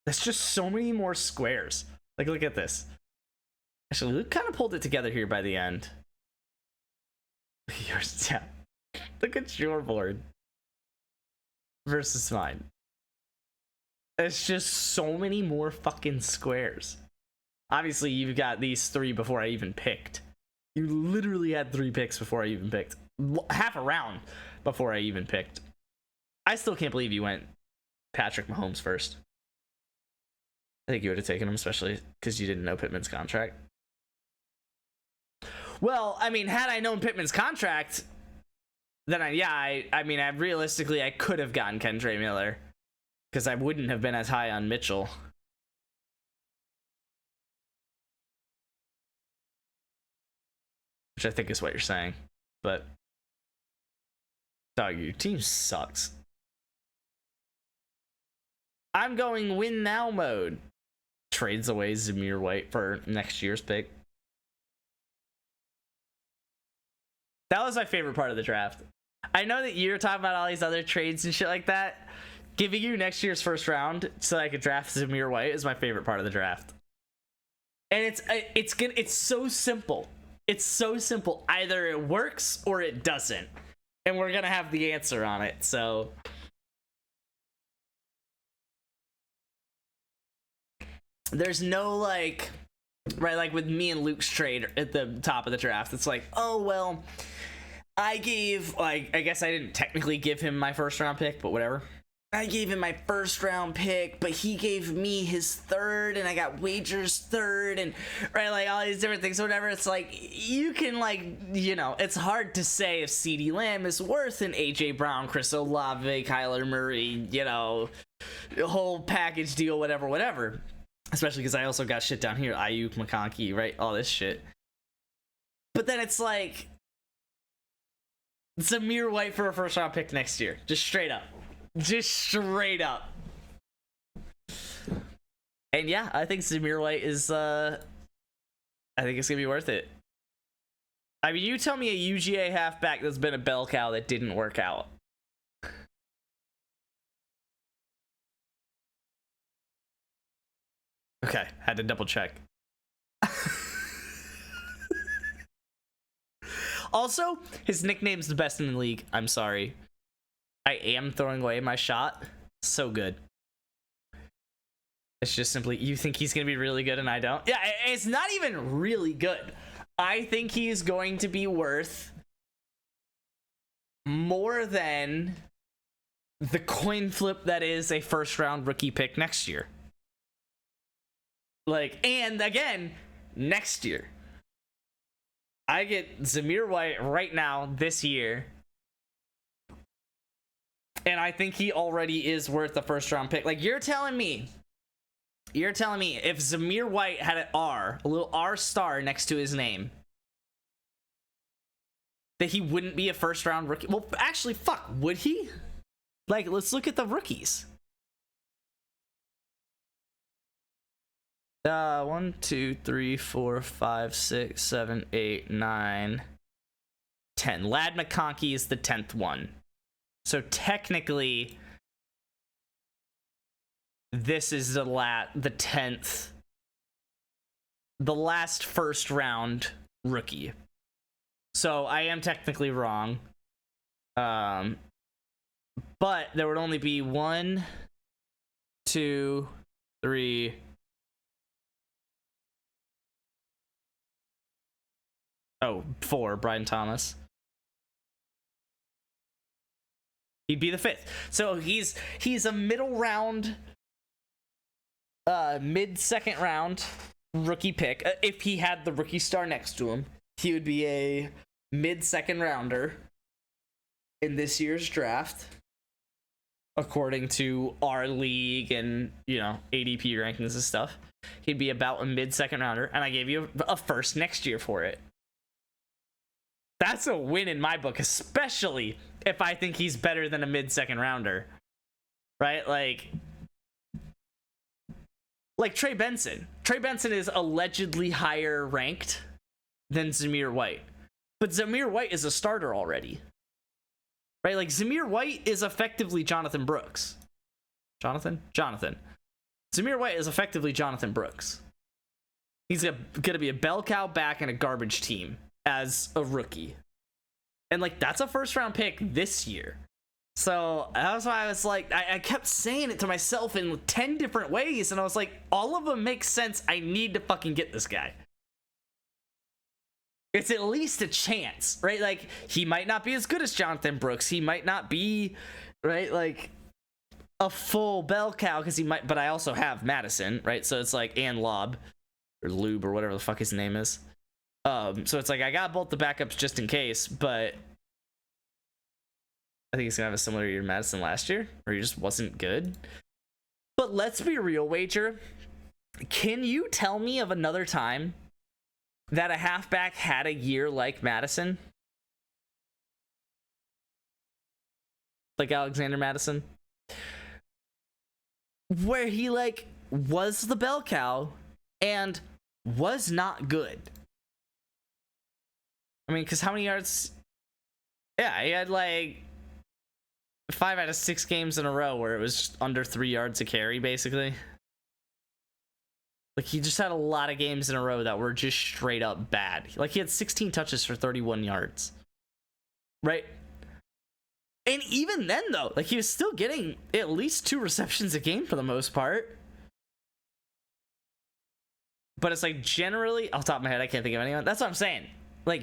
That's just so many more squares. Like, look at this. Actually, Luke kind of pulled it together here by the end. Yeah. Look at your board versus mine. It's just so many more fucking squares. Obviously, you've got these 3 before I even picked. You literally had 3 picks before I even picked. Half a round before I even picked. I still can't believe you went Patrick Mahomes first. I think you would have taken him, especially because you didn't know Pittman's contract. Well, I mean, had I known Pittman's contract, then I mean, realistically, I could have gotten Kendre Miller because I wouldn't have been as high on Mitchell. Which I think is what you're saying. But, dog, your team sucks. I'm going win now mode. Trades away Zamir White for next year's pick. That was my favorite part of the draft. I know that you're talking about all these other trades and shit like that. Giving you next year's first round so I could draft Zamir White is my favorite part of the draft. And it's so simple. It's so simple. Either it works or it doesn't. And we're gonna have the answer on it, so... There's no, like... Right, like with me and Luke's trade at the top of the draft, it's like, oh, well... I gave, like... I guess I didn't technically give him my first round pick, but whatever. I gave him my first round pick, but he gave me his third, and I got Wager's third, and right, like all these different things, whatever. It's like you can, like, you know, it's hard to say if CeeDee Lamb is worth an AJ Brown, Chris Olave, Kyler Murray, you know, whole package deal, whatever. Especially because I also got shit down here, Ayuk, McConkey, right, all this shit. But then it's like Zamir White for a first round pick next year. Just straight up. Just straight up. And yeah, I think Zamir White is I think it's gonna be worth it. I mean, you tell me a UGA halfback that's been a bell cow that didn't work out. Okay, had to double check. Also, his nickname's the best in the league. I'm sorry. I am throwing away my shot. So good. It's just simply, you think he's going to be really good and I don't? Yeah, it's not even really good. I think he's going to be worth more than the coin flip that is a first round rookie pick next year. Like, and again, next year. I get Zamir White right now this year. And I think he already is worth the first round pick. Like, you're telling me if Zamir White had an R, a little R star next to his name, that he wouldn't be a first round rookie? Well, actually, fuck, would he? Like, let's look at the rookies. 1, 2, 3, 4, 5, 6, 7, 8, 9, 10. Lad McConkey is the 10th one. So technically, this is the 10th, the last first round rookie. So I am technically wrong. But there would only be 1, 2, 3. Oh, 4, Brian Thomas. He'd be the 5th. So he's a middle round, mid-second round rookie pick. If he had the rookie star next to him, he would be a mid-second rounder in this year's draft, according to our league and, ADP rankings and stuff. He'd be about a mid-second rounder, and I gave you a first next year for it. That's a win in my book, especially if I think he's better than a mid-second rounder, right? Like Trey Benson. Trey Benson is allegedly higher ranked than Zamir White, but Zamir White is a starter already, right? Like, Zamir White is effectively Jonathan Brooks. Jonathan. Zamir White is effectively Jonathan Brooks. He's gonna be a bell cow back in a garbage team as a rookie, and that's a first round pick this year. So that's why I was like, I kept saying it to myself in 10 different ways, and I was like, all of them make sense. I need to fucking get this guy. It's at least a chance, right? Like, he might not be as good as Jonathan Brooks. He might not be, right, like a full bell cow, because he might, but I also have Madison, right? So it's like, and Lob or Lube or whatever the fuck his name is. So it's like, I got both the backups just in case, but I think he's gonna have a similar year to Madison last year, or he just wasn't good. But let's be real, Wager. Can you tell me of another time that a halfback had a year like Madison? Like Alexander Madison? Where he, was the bell cow and was not good. I mean, because how many yards? Yeah, he had 5 out of 6 games in a row where it was just under 3 yards a carry, basically. Like, he just had a lot of games in a row that were just straight up bad. Like, he had 16 touches for 31 yards. Right? And even then, though, he was still getting at least 2 receptions a game for the most part. But it's generally, off the top of my head, I can't think of anyone. That's what I'm saying.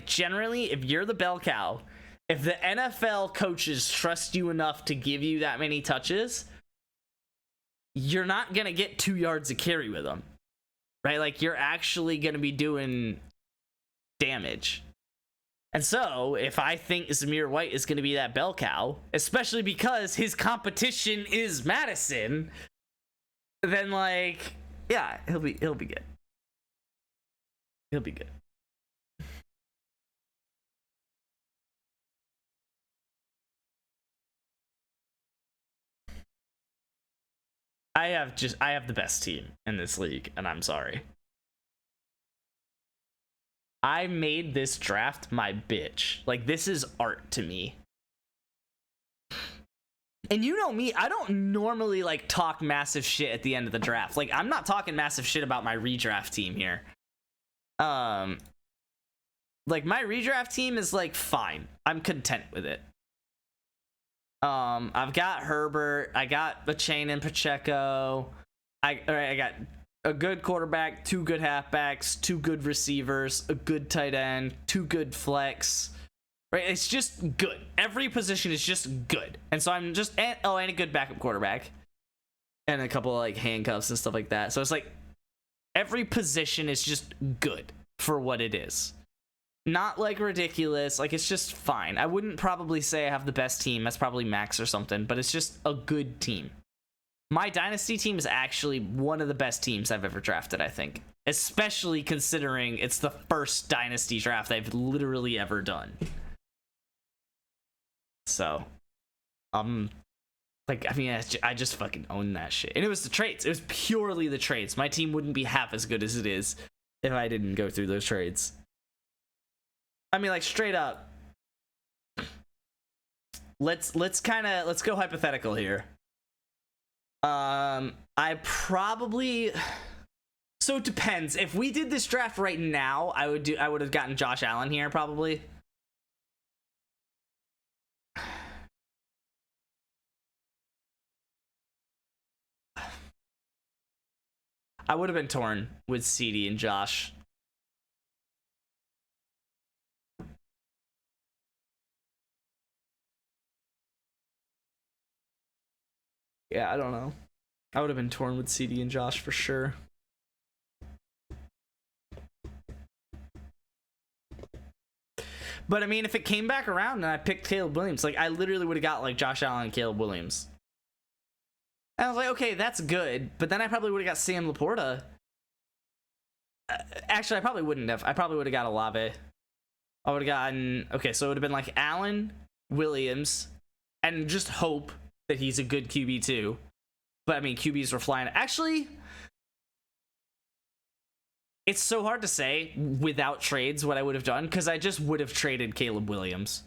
Generally, if you're the bell cow, if the NFL coaches trust you enough to give you that many touches, you're not going to get 2 yards a carry with them, right? You're actually going to be doing damage. And so, if I think Zamir White is going to be that bell cow, especially because his competition is Madison, then, yeah, he'll be good. He'll be good. I have the best team in this league, and I'm sorry. I made this draft my bitch. Like, this is art to me. And you know me, I don't normally like talk massive shit at the end of the draft. Like, I'm not talking massive shit about my redraft team here. Like, my redraft team is like fine. I'm content with it. I've got Herbert, I got Chain and Pacheco. I got a good quarterback, 2 good halfbacks, 2 good receivers, a good tight end, 2 good flex. Right? It's just good. Every position is just good. And so I'm just and a good backup quarterback. And a couple of like handcuffs and stuff like that. So it's like every position is just good for what it is. Not like ridiculous, like it's just fine. I wouldn't probably say I have the best team. That's probably max or something, but it's just a good team. My dynasty team is actually one of the best teams I've ever drafted, I think. Especially considering it's the first dynasty draft I've literally ever done. So, like, I mean, I just fucking own that shit. And it was the trades. It was purely the trades. My team wouldn't be half as good as it is if I didn't go through those trades. I mean, like, straight up. Let's go hypothetical here. I probably, so it depends. If we did this draft right now, I would have gotten Josh Allen here probably. I would have been torn with CD and Josh. Yeah, I don't know. I would have been torn with CD and Josh for sure. But I mean, if it came back around and I picked Caleb Williams, like I literally would have got like Josh Allen and Caleb Williams. And I was like, okay, that's good. But then I probably would have got Sam Laporta. Actually, I probably wouldn't have. I probably would have got Olave. I would have gotten, okay, so it would have been like Allen, Williams, and just hope that he's a good QB too. But I mean, QBs were flying. Actually, it's so hard to say without trades what I would have done, because I just would have traded Caleb Williams.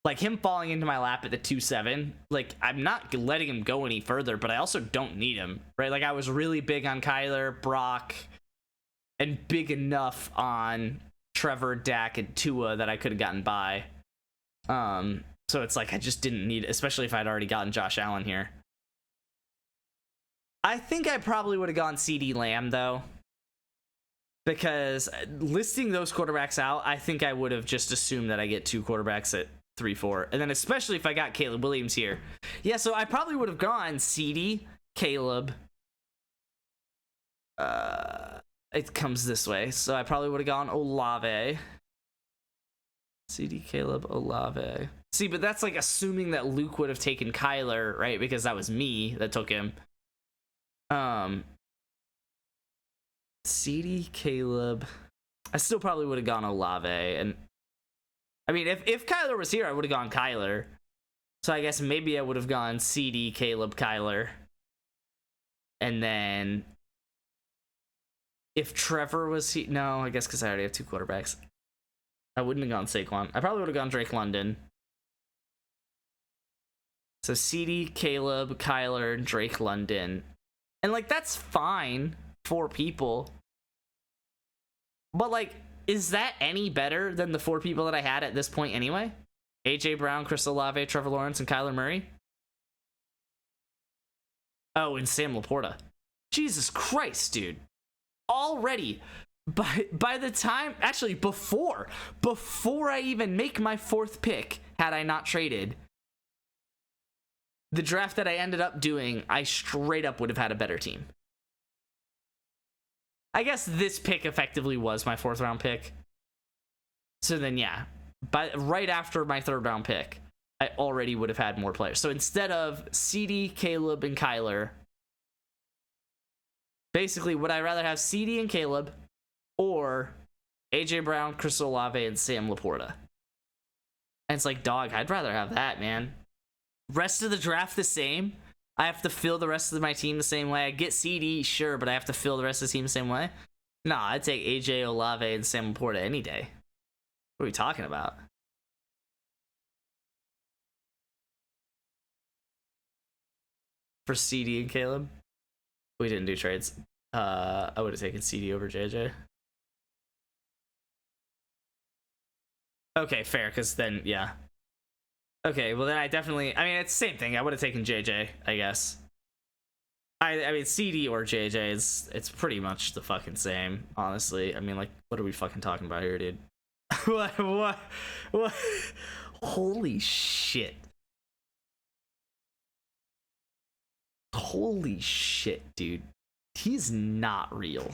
Like, him falling into my lap at the 2-7, like, I'm not letting him go any further, but I also don't need him, right? Like, I was really big on Kyler, Brock, and big enough on Trevor, Dak, and Tua that I could have gotten by. So it's like I just didn't need, especially if I'd already gotten Josh Allen here. I think I probably would have gone CD Lamb, though. Because listing those quarterbacks out, I think I would have just assumed that I get 2 quarterbacks at 3-4. And then especially if I got Caleb Williams here. Yeah, so I probably would have gone CD, Caleb. It comes this way. So I probably would have gone Olave. CD, Caleb, Olave. See, but that's like assuming that Luke would have taken Kyler, right? Because that was me that took him. CD, Caleb. I still probably would have gone Olave. And I mean, if Kyler was here, I would have gone Kyler. So I guess maybe I would have gone CD, Caleb, Kyler. And then if Trevor was here, no, I guess because I already have 2 quarterbacks. I wouldn't have gone Saquon. I probably would have gone Drake London. So CD, Caleb, Kyler, Drake London. And like, that's fine for people. But like, is that any better than the 4 people that I had at this point anyway? AJ Brown, Chris Olave, Trevor Lawrence, and Kyler Murray? Oh, and Sam Laporta. Jesus Christ, dude. Already, by the time, actually before I even make my 4th pick, had I not traded, the draft that I ended up doing, I straight up would have had a better team. I guess this pick effectively was my 4th round pick. So then, yeah, right after my 3rd round pick, I already would have had more players. So instead of CD, Caleb, and Kyler, basically, would I rather have CD and Caleb or AJ Brown, Chris Olave, and Sam Laporta? And it's like, dog, I'd rather have that, man. Rest of the draft the same. I have to fill the rest of my team the same way. I get CD, sure, but I have to fill the rest of the team the same way. Nah, I'd take AJ Olave and Sam Laporta any day. What are we talking about? For CD and Caleb? We didn't do trades. I would have taken CD over JJ. Okay, fair, because then, yeah. Okay, well then I definitely... I mean, it's the same thing. I would have taken JJ, I guess. I mean, CD or JJ, it's pretty much the fucking same, honestly. I mean, like, what are we fucking talking about here, dude? What? Holy shit. Holy shit, dude. He's not real.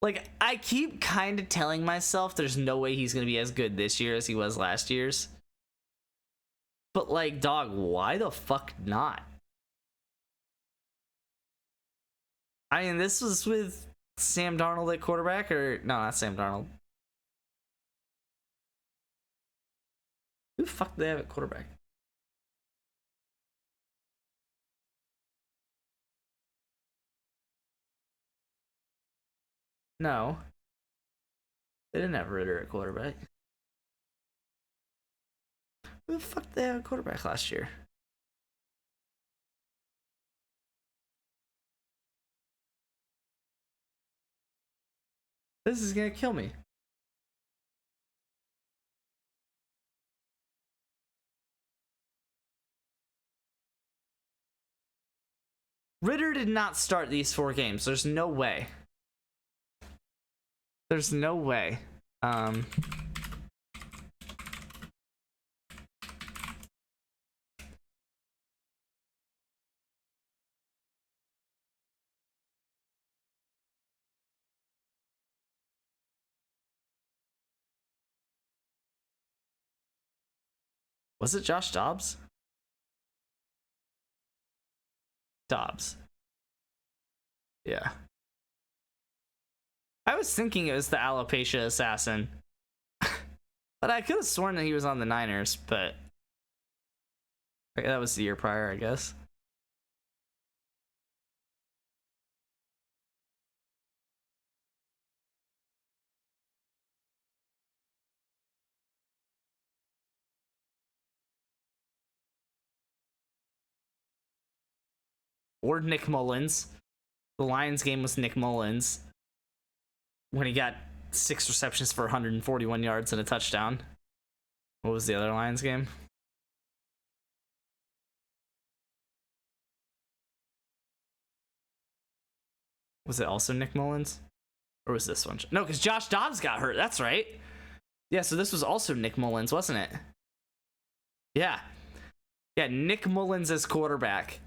Like, I keep kind of telling myself there's no way he's going to be as good this year as he was last year's. But, like, dog, why the fuck not? I mean, this was with Sam Darnold at quarterback, or... No, not Sam Darnold. Who the fuck do they have at quarterback? No. They didn't have Ritter at quarterback. Who the fuck did they have at quarterback last year? This is gonna kill me. Ritter did not start these 4 games. There's no way. There's no way. Was it Josh Dobbs? Dobbs. Yeah. I was thinking it was the alopecia assassin. But I could have sworn that he was on the Niners, but that was the year prior, I guess. Or Nick Mullins. The Lions game was Nick Mullins when he got 6 receptions for 141 yards and a touchdown. What was the other Lions game? Was it also Nick Mullins? Or was this one? No, because Josh Dobbs got hurt. That's right. Yeah, so this was also Nick Mullins, wasn't it? Yeah. Yeah, Nick Mullins as quarterback.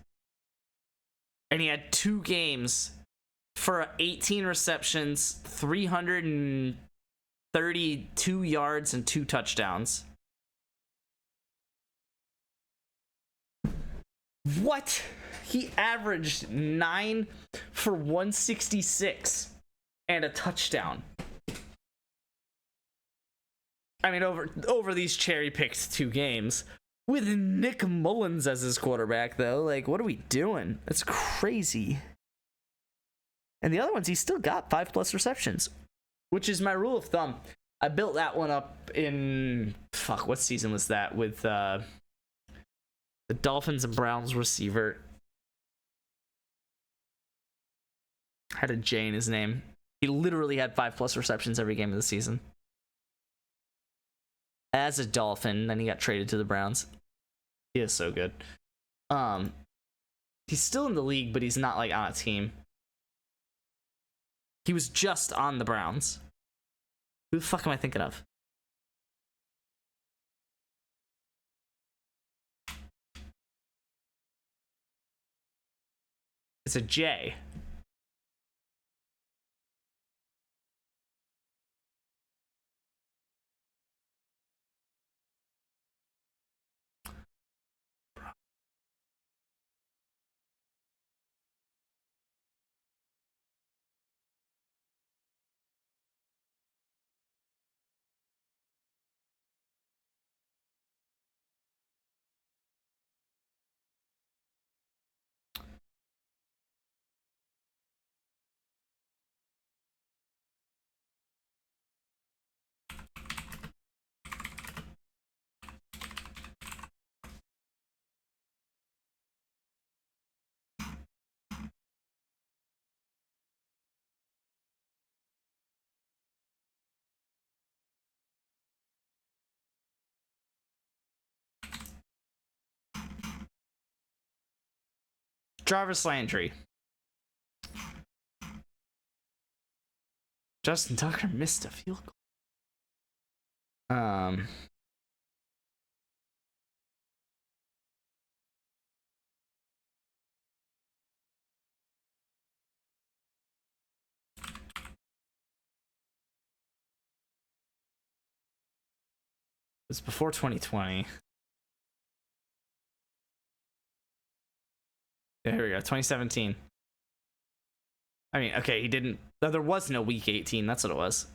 And he had 2 games for 18 receptions, 332 yards, and 2 touchdowns. What? He averaged 9 for 166 and a touchdown. I mean, over these cherry-picked 2 games. With Nick Mullins as his quarterback, though. Like, what are we doing? That's crazy. And the other ones, he still got 5+ receptions, which is my rule of thumb. I built that one up in... Fuck, what season was that? With the Dolphins and Browns receiver. Had a J in his name. He literally had 5+ receptions every game of the season. As a Dolphin, then he got traded to the Browns. He is so good. He's still in the league, but he's not like on a team. He was just on the Browns. Who the fuck am I thinking of? It's a J. Jarvis Landry. Justin Tucker missed a field goal. It's before 2020. Yeah, here we go. 2017. I mean, okay, he didn't. There was no week 18. That's what it was.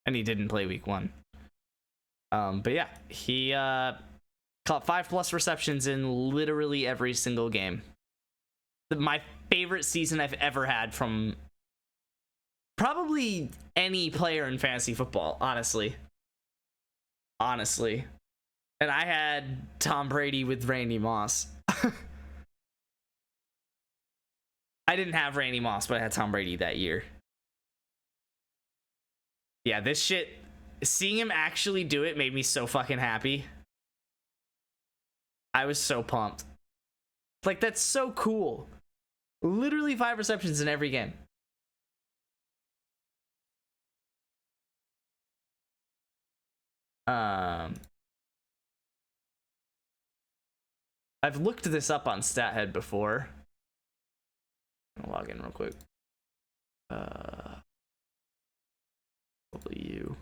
And he didn't play week 1. But yeah, he caught 5+ receptions in literally every single game. My favorite season I've ever had from probably any player in fantasy football, honestly. And I had Tom Brady with Randy Moss. I didn't have Randy Moss, but I had Tom Brady that year. Yeah, this shit, seeing him actually do it made me so fucking happy. I was so pumped. Like, that's so cool. Literally 5 receptions in every game. I've looked this up on StatHead before. I'll log in real quick. W.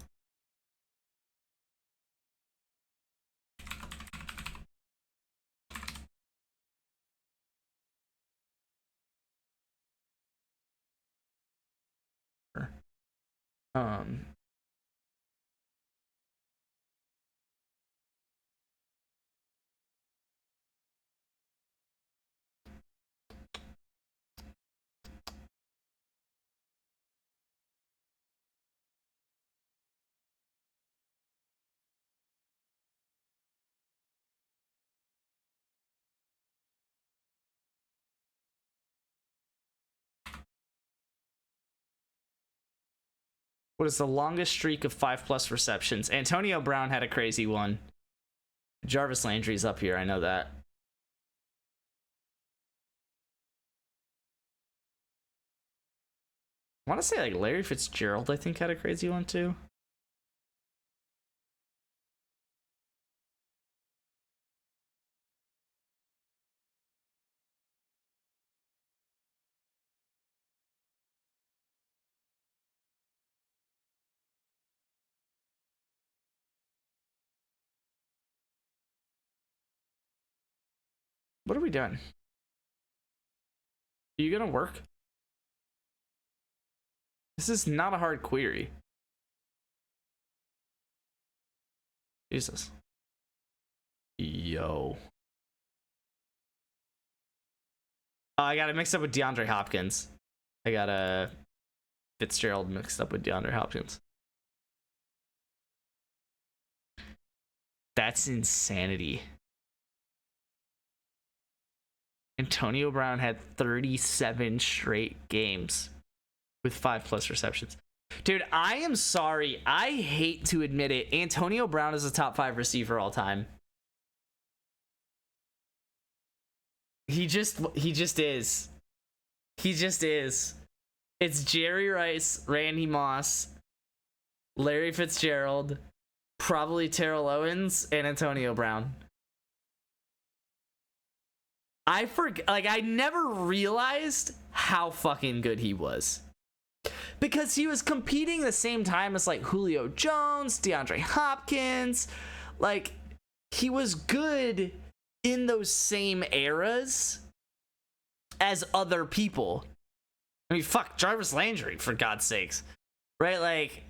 What is the longest streak of 5+ receptions? Antonio Brown had a crazy one. Jarvis Landry's up here, I know that. I want to say like Larry Fitzgerald, I think, had a crazy one too. What are we doing? Are you gonna work? This is not a hard query. Jesus. Yo. Oh, I got it mixed up with DeAndre Hopkins. I got a Fitzgerald mixed up with DeAndre Hopkins. That's insanity. Antonio Brown had 37 straight games with 5+ receptions. Dude, I am sorry. I hate to admit it. Antonio Brown is a top 5 receiver all time. He just is. He just is. It's Jerry Rice, Randy Moss, Larry Fitzgerald, probably Terrell Owens, and Antonio Brown. I never realized how fucking good he was. Because he was competing the same time as like Julio Jones, DeAndre Hopkins. Like, he was good in those same eras as other people. I mean, fuck, Jarvis Landry, for God's sakes. Right? Like,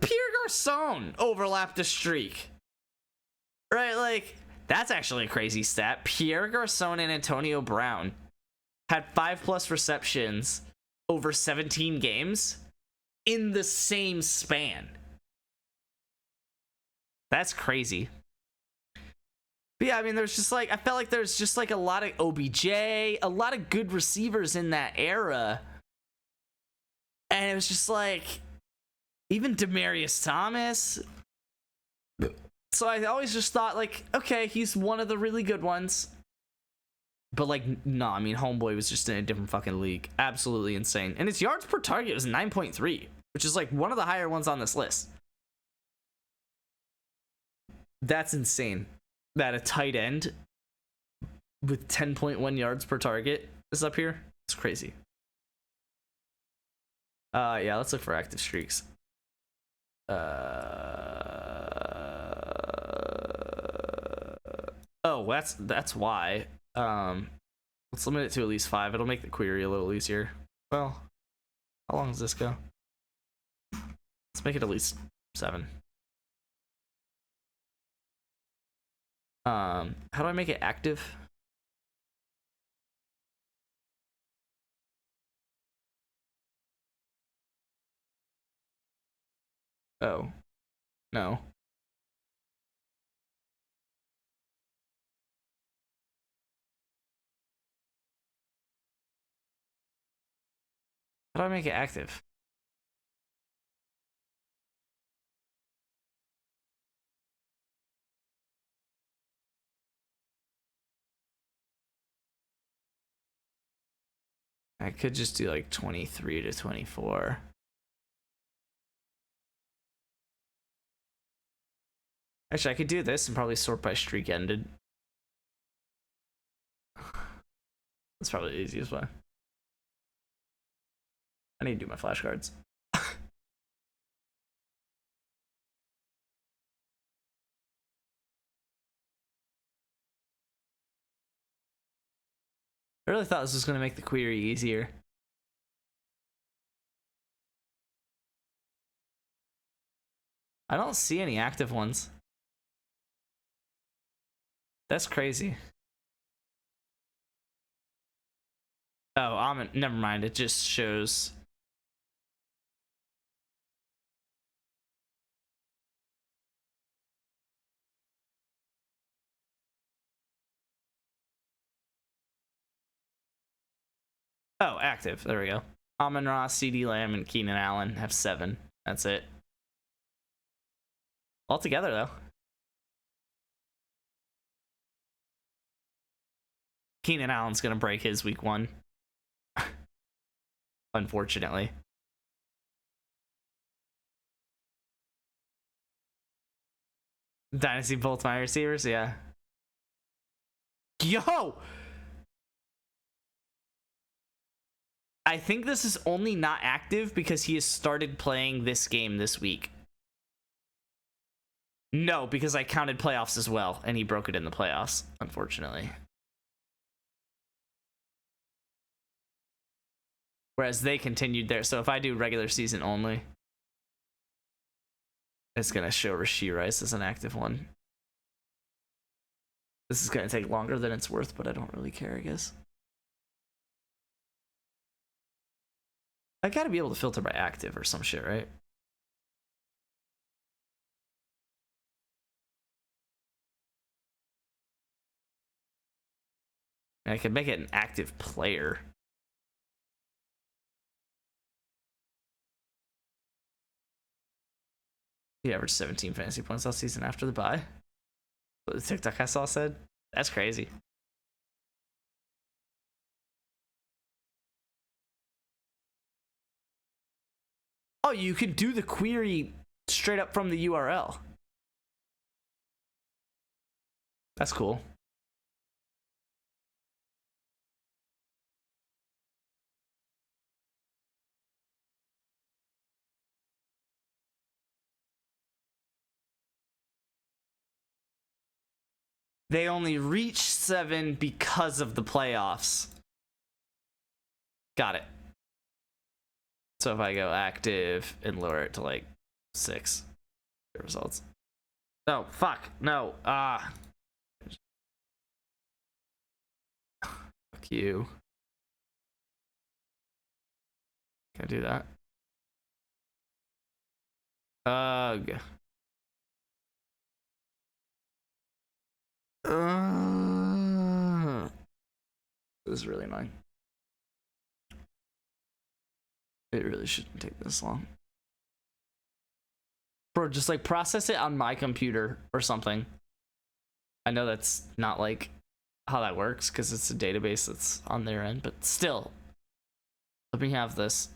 Pierre Garçon overlapped a streak. Right? Like, that's actually a crazy stat. Pierre Garçon and Antonio Brown had 5+ receptions over 17 games in the same span. That's crazy. But yeah, I mean, there's just like, I felt like there's just like a lot of OBJ, a lot of good receivers in that era. And it was just like, even Demaryius Thomas. So I always just thought like, okay, he's one of the really good ones. But like, no, I mean, Homeboy was just in a different fucking league. Absolutely insane. And its yards per target was 9.3, which is like one of the higher ones on this list. That's insane. That a tight end with 10.1 yards per target is up here. It's crazy. Yeah, let's look for active streaks. Oh, that's why. Let's limit it to at least 5. It'll make the query a little easier. Well, how long does this go? Let's make it at least 7. How do I make it active? Oh, no. How do I make it active? I could just do like 23 to 24. Actually, I could do this and probably sort by streak ended. That's probably the easiest way. I need to do my flashcards. I really thought this was going to make the query easier. I don't see any active ones. That's crazy. Oh, never mind. It just shows. Oh, active. There we go. Amon-Ra, CD Lamb, and Keenan Allen have 7. That's it. All together, though. Keenan Allen's going to break his week 1. Unfortunately. Dynasty both my receivers, yeah. Yo! I think this is only not active because he has started playing this game this week. No, because I counted playoffs as well, and he broke it in the playoffs, unfortunately. Whereas they continued there. So if I do regular season only, it's going to show Rashee Rice as an active one. This is going to take longer than it's worth, but I don't really care, I guess. I got to be able to filter by active or some shit, right? And I could make it an active player. He averaged 17 fantasy points last season after the bye. What the TikTok I saw said. That's crazy. Oh, you can do the query straight up from the URL. That's cool. They only reached 7 because of the playoffs. Got it. So if I go active and lower it to like 6, the results. Oh, fuck. No. Fuck you. Can I do that? Ugh. This is really annoying. It really shouldn't take this long. Bro, just like process it on my computer or something. I know that's not like how that works because it's a database that's on their end, but still, let me have this.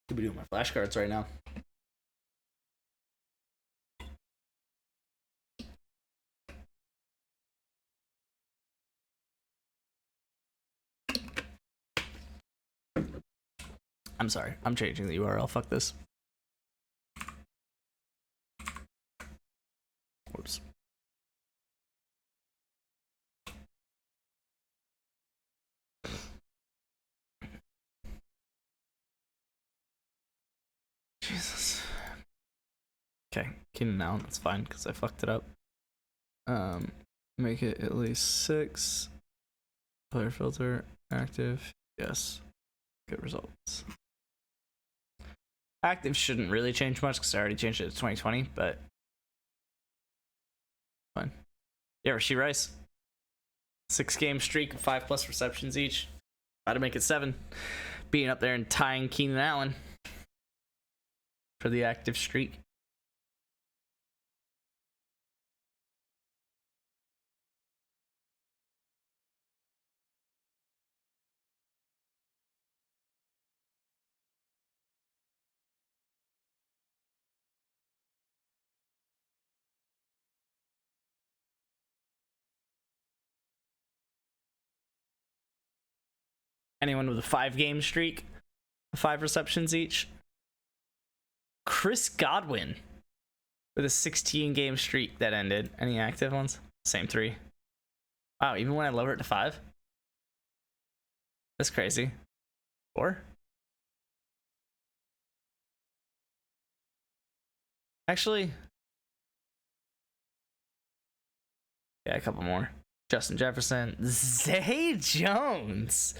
Could be doing my flashcards right now. I'm sorry. I'm changing the URL. Fuck this. Whoops. Jesus. Okay, Keenan now. That's fine because I fucked it up. Make it at least 6. Player filter active. Yes. Good results. Active shouldn't really change much because I already changed it to 2020, but fine. Yeah, Rasheed Rice. 6-game streak of 5+ receptions each. About to make it 7. Being up there and tying Keenan Allen for the active streak. Anyone with a 5-game streak, 5 receptions each. Chris Godwin with a 16-game streak that ended. Any active ones? Same 3. Wow, even when I lower it to 5? That's crazy. 4? Actually, yeah, a couple more. Justin Jefferson, Zay Jones.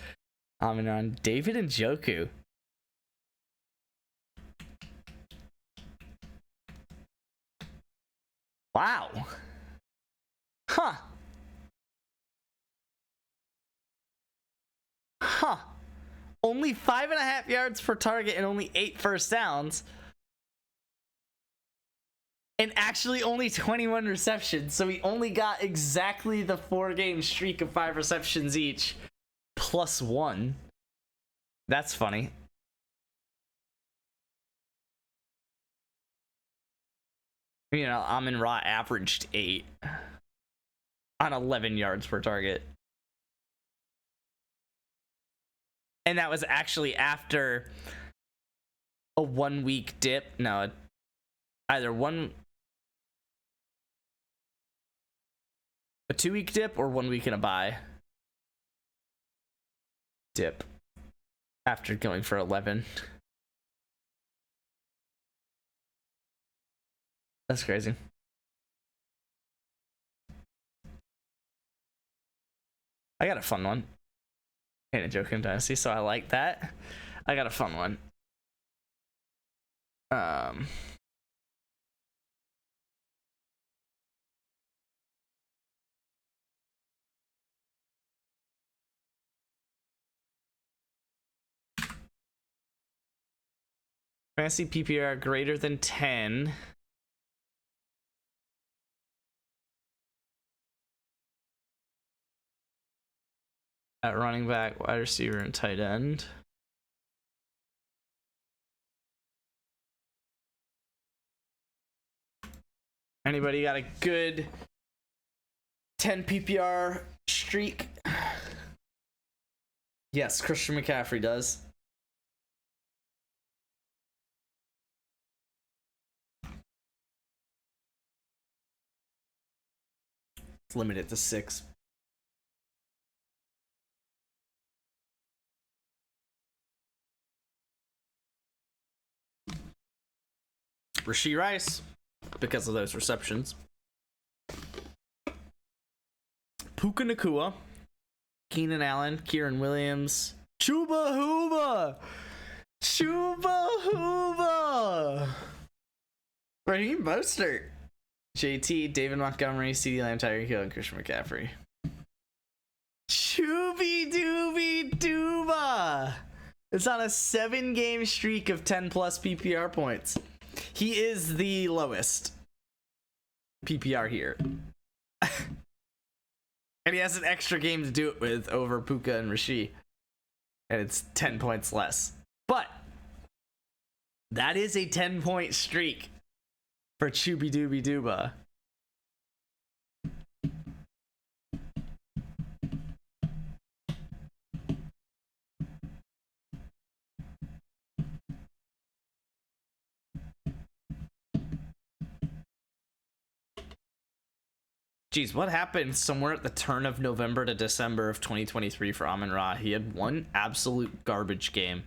I'm on David Njoku. Wow. Huh. Huh. Only 5.5 yards per target and only 8 first downs. And actually only 21 receptions. So he only got exactly the 4-game streak of 5 receptions each. +1. That's funny. You know, Amon-Ra averaged 8 on 11 yards per target. And that was actually after a 1-week dip. No, either a 2-week dip or 1 week in a bye. Dip after going for 11. That's crazy. I got a fun one. Ain't a joke in Dynasty, so I like that. I got a fun one. Fantasy PPR greater than 10. At running back, wide receiver, and tight end. Anybody got a good 10 PPR streak? Yes, Christian McCaffrey does. Let's limit it to 6. Rasheed Rice, because of those receptions. Puka Nacua, Keenan Allen, Kieran Williams, Chuba Huba! Chuba Huba! Raheem Mostert. JT, David Montgomery, CeeDee Lamb, Tyreek Hill, and Christian McCaffrey. Chooby Dooby Dooba. It's on a 7-game streak of 10 plus PPR points. He is the lowest PPR here. And he has an extra game to do it with over Puka and Rasheed. And it's 10 points less. But that is a 10-point streak for Chooby Dooby Dooba. Jeez, what happened somewhere at the turn of November to December of 2023 for Amon-Ra? He had one absolute garbage game.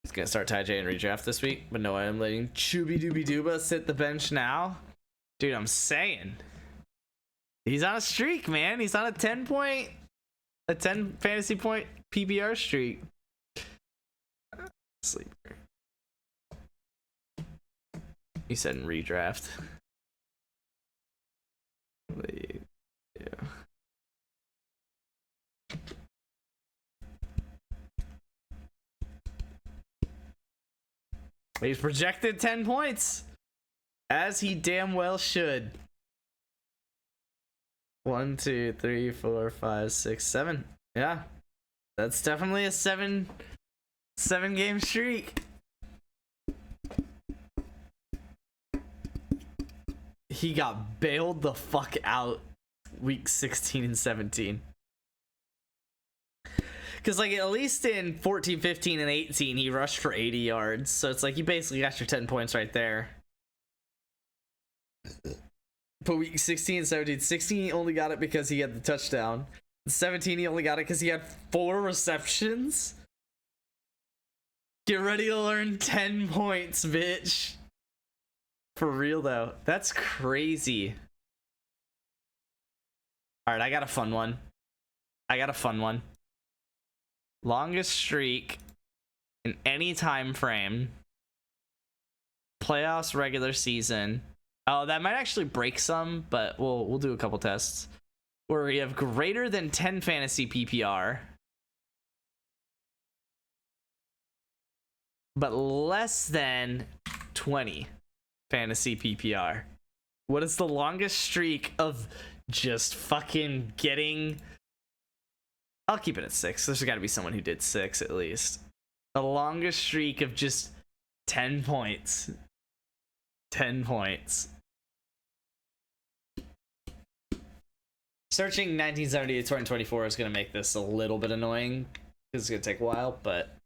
He's gonna start Ty J and redraft this week, but no, I'm letting Chooby Dooby Dooba sit the bench now. Dude, I'm saying. He's on a streak, man. He's on a 10 fantasy point PPR streak. Sleeper. You said in redraft. Yeah. He's projected 10 points, as he damn well should. 1, 2, 3, 4, 5, 6, 7. Yeah, that's definitely a 7-game streak. He got bailed the fuck out week 16 and 17. Because, like, at least in 14, 15, and 18, he rushed for 80 yards. So it's like you basically got your 10 points right there. But week 16 and 17, 16, he only got it because he had the touchdown. 17, he only got it because he had 4 receptions. Get ready to learn 10 points, bitch. For real, though. That's crazy. All right, I got a fun one. Longest streak in any time frame. Playoffs, regular season. Oh, that might actually break some, but we'll do a couple tests. Where we have greater than 10 fantasy PPR, but less than 20 fantasy PPR. What is the longest streak of just fucking getting... I'll keep it at 6. There's got to be someone who did 6 at least. The longest streak of just 10 points. 10 points. Searching 1978 2024 is going to make this a little bit annoying because it's going to take a while, but...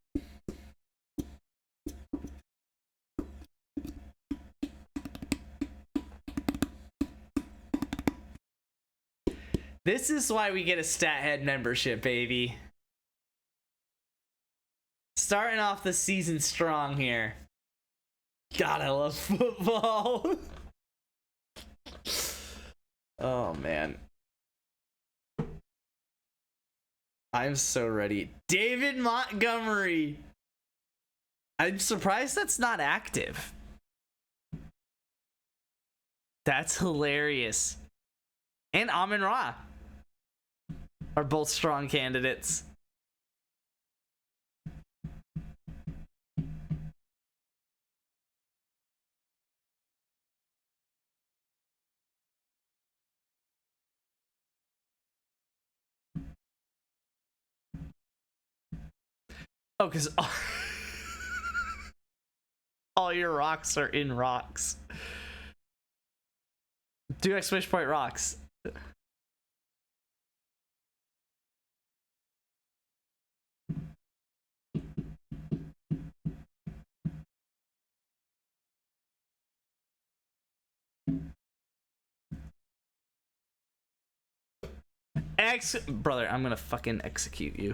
This is why we get a StatHead membership, baby. Starting off the season strong here. God, I love football. Oh, man. I'm so ready. David Montgomery. I'm surprised that's not active. That's hilarious. And Amon-Ra are both strong candidates. Oh, because all your rocks are in rocks. Do exclamation point rocks. Brother, I'm gonna fucking execute you.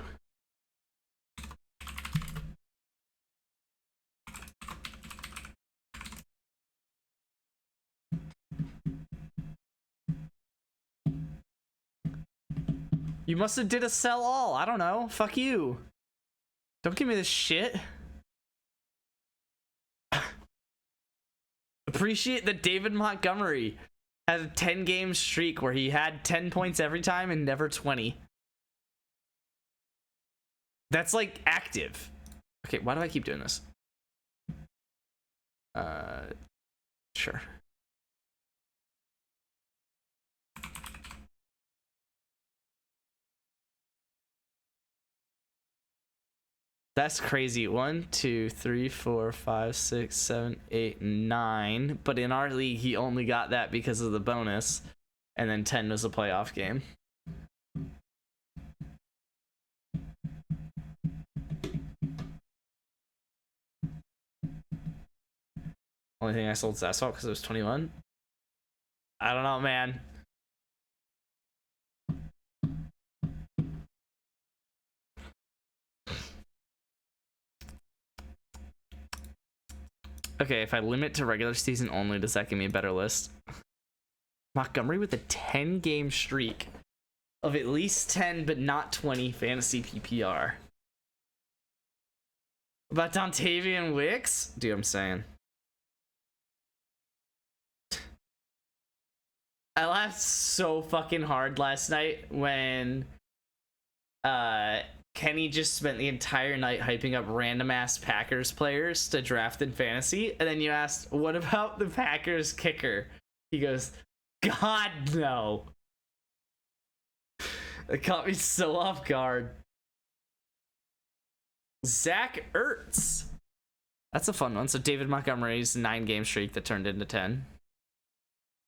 You must have did a sell all. I don't know. Fuck you. Don't give me this shit. Appreciate that David Montgomery has a 10-game streak where he had 10 points every time and never 20. That's like active. Okay, why do I keep doing this? Sure. That's crazy. 1, 2, 3, 4, 5, 6, 7, 8, 9. But in our league, he only got that because of the bonus. And then 10 was a playoff game. Only thing I sold is asphalt because it was 21. I don't know, man. Okay, if I limit to regular season only, does that give me a better list? Montgomery with a 10-game streak of at least 10 but not 20 fantasy PPR. About Dontavian Wicks? Dude, I'm saying. I laughed so fucking hard last night when Kenny just spent the entire night hyping up random ass Packers players to draft in fantasy, and then you asked, what about the Packers kicker? He goes, God, no. It caught me so off guard. Zach Ertz. That's a fun one. So David Montgomery's 9-game streak that turned into 10.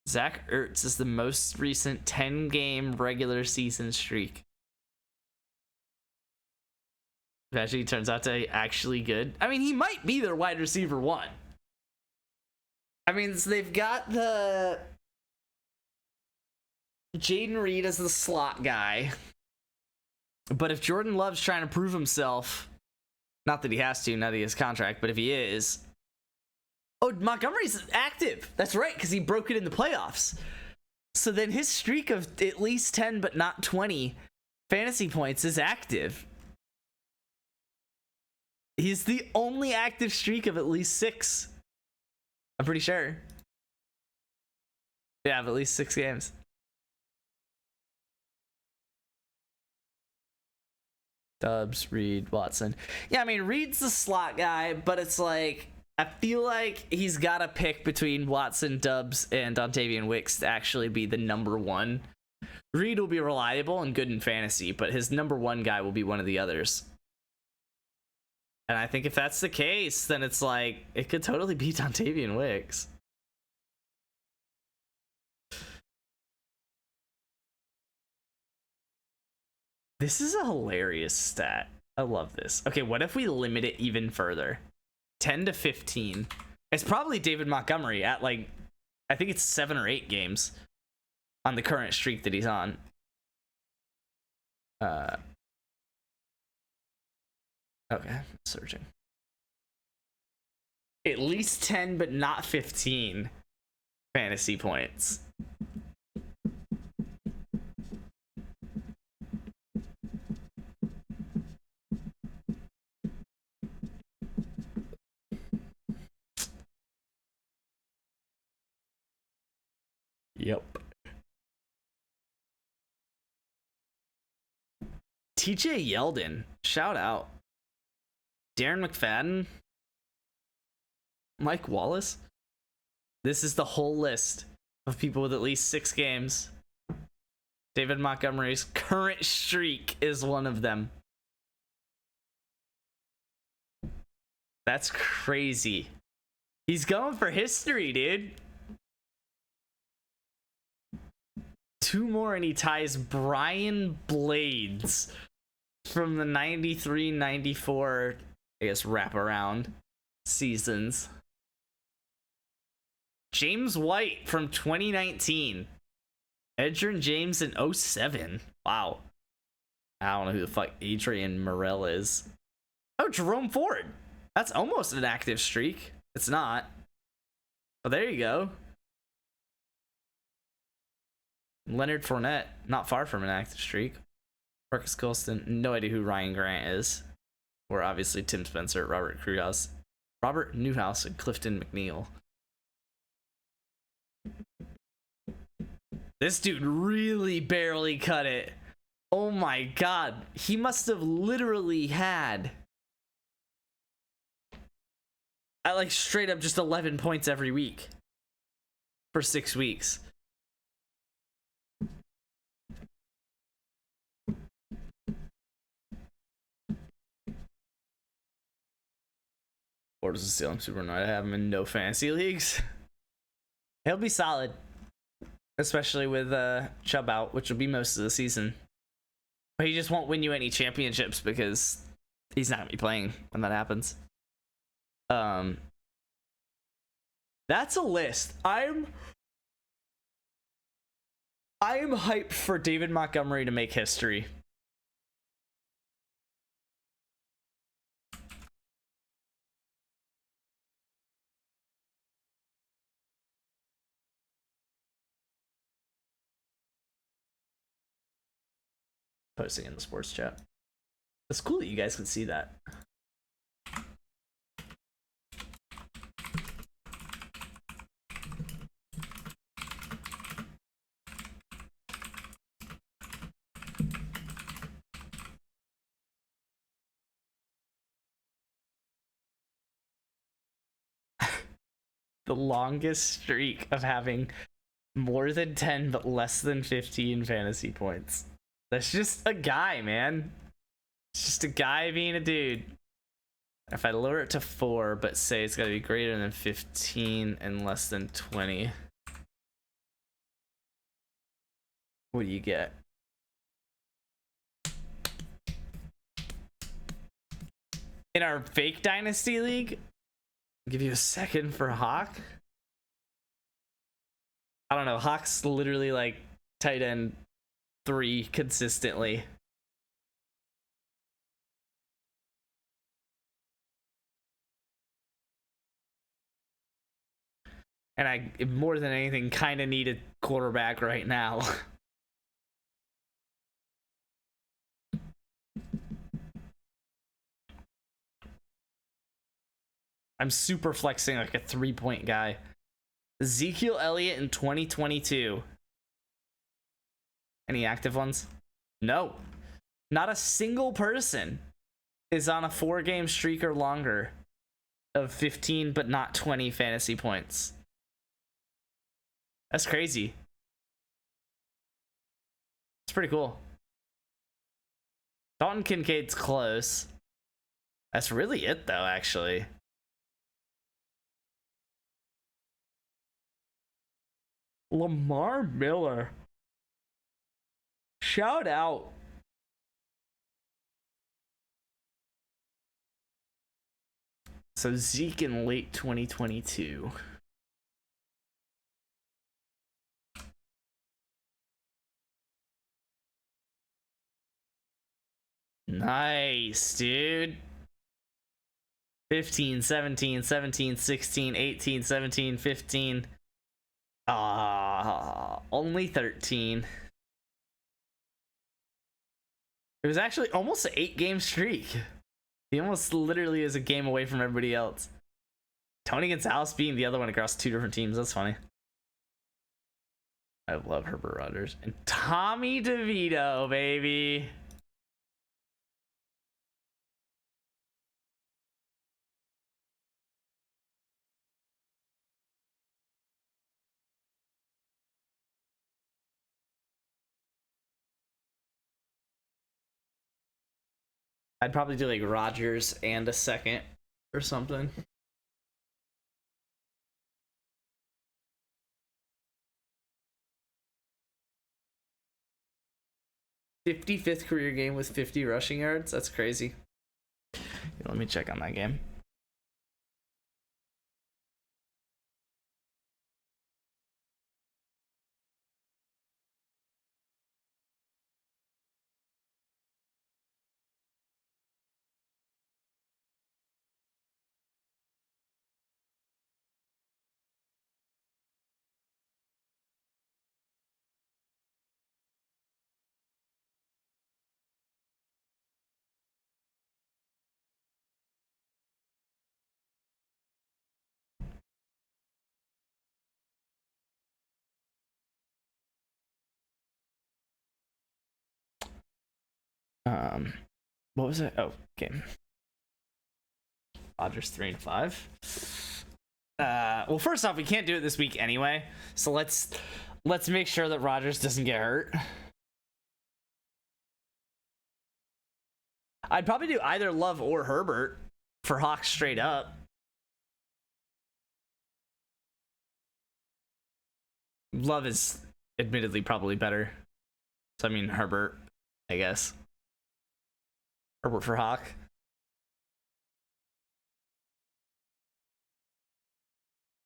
Zach Ertz is the most recent 10-game regular season streak. Eventually, he turns out to be actually good. I mean, he might be their wide receiver 1. I mean, so they've got the Jaden Reed as the slot guy. But if Jordan Love's trying to prove himself, not that he has to, not that he has contract, but if he is, oh, Montgomery's active. That's right, because he broke it in the playoffs. So then his streak of at least 10 but not 20 fantasy points is active. He's the only active streak of at least 6. I'm pretty sure. Yeah, of at least 6 games. Dubs, Reed, Watson. Yeah, I mean, Reed's the slot guy, but it's like, I feel like he's got to pick between Watson, Dubs, and Dontavian Wicks to actually be the number 1. Reed will be reliable and good in fantasy, but his number 1 guy will be one of the others. And I think if that's the case, then it's like, it could totally be Dontavian Wicks. This is a hilarious stat. I love this. Okay, what if we limit it even further? 10 to 15. It's probably David Montgomery at like, I think it's 7 or 8 games on the current streak that he's on. Okay, searching. At least 10, but not 15 fantasy points. Yep. TJ Yeldon, shout out. Darren McFadden, Mike Wallace. This is the whole list of people with at least 6 games. David Montgomery's current streak is one of them. That's crazy. He's going for history, dude. 2 more and he ties Brian Blades from the 93-94, I guess, wraparound seasons. James White from 2019. Edgerrin James in 07. Wow. I don't know who the fuck Adrian Morel is. Oh, Jerome Ford. That's almost an active streak. It's not. But there you go. Leonard Fournette, not far from an active streak. Marcus Colston, no idea who Ryan Grant is. Or obviously Tim Spencer, Robert Newhouse, and Clifton McNeil. This dude really barely cut it. Oh my god. He must have literally had like straight up just 11 points every week for 6 weeks. Or does it steal him super annoyed? I have him in no fantasy leagues. He'll be solid, especially with Chubb out, which will be most of the season. But he just won't win you any championships because he's not gonna be playing when that happens. That's a list. I'm hyped for David Montgomery to make history. Posting in the sports chat. It's cool that you guys can see that. The longest streak of having more than 10 but less than 15 fantasy points. That's just a guy, man. It's just a guy being a dude. If I lower it to 4 but say it's got to be greater than 15 and less than 20, what do you get? In our fake dynasty league, I'll give you a second for Hawk. I don't know. Hawk's literally like tight end 3 consistently. And I, more than anything, kind of need a quarterback right now. I'm super flexing like a 3-point guy. Ezekiel Elliott in 2022. Any active ones? No. Not a single person is on a 4-game streak or longer of 15 but not 20 fantasy points. That's crazy. It's pretty cool. Dalton Kincaid's close. That's really it though, actually. Lamar Miller. Shout out. So Zeke in late 2022. Nice, dude. 15, 17, 17, 16, 18, 17, 15. Only 13. It was actually almost an 8-game streak. He almost literally is a game away from everybody else. Tony Gonzalez being the other one across 2 different teams. That's funny. I love Herbert Rodgers. And Tommy DeVito, baby. I'd probably do like Rodgers and a second or something. '55th career game with 50 rushing yards. That's crazy. Let me check on that game. What was it? Oh, game. Rogers 3 and 5. Well, first off, we can't do it this week anyway, so let's make sure that Rogers doesn't get hurt. I'd probably do either Love or Herbert for Hawks straight up. Love is admittedly probably better. So I mean Herbert, I guess. Herbert for Hawk.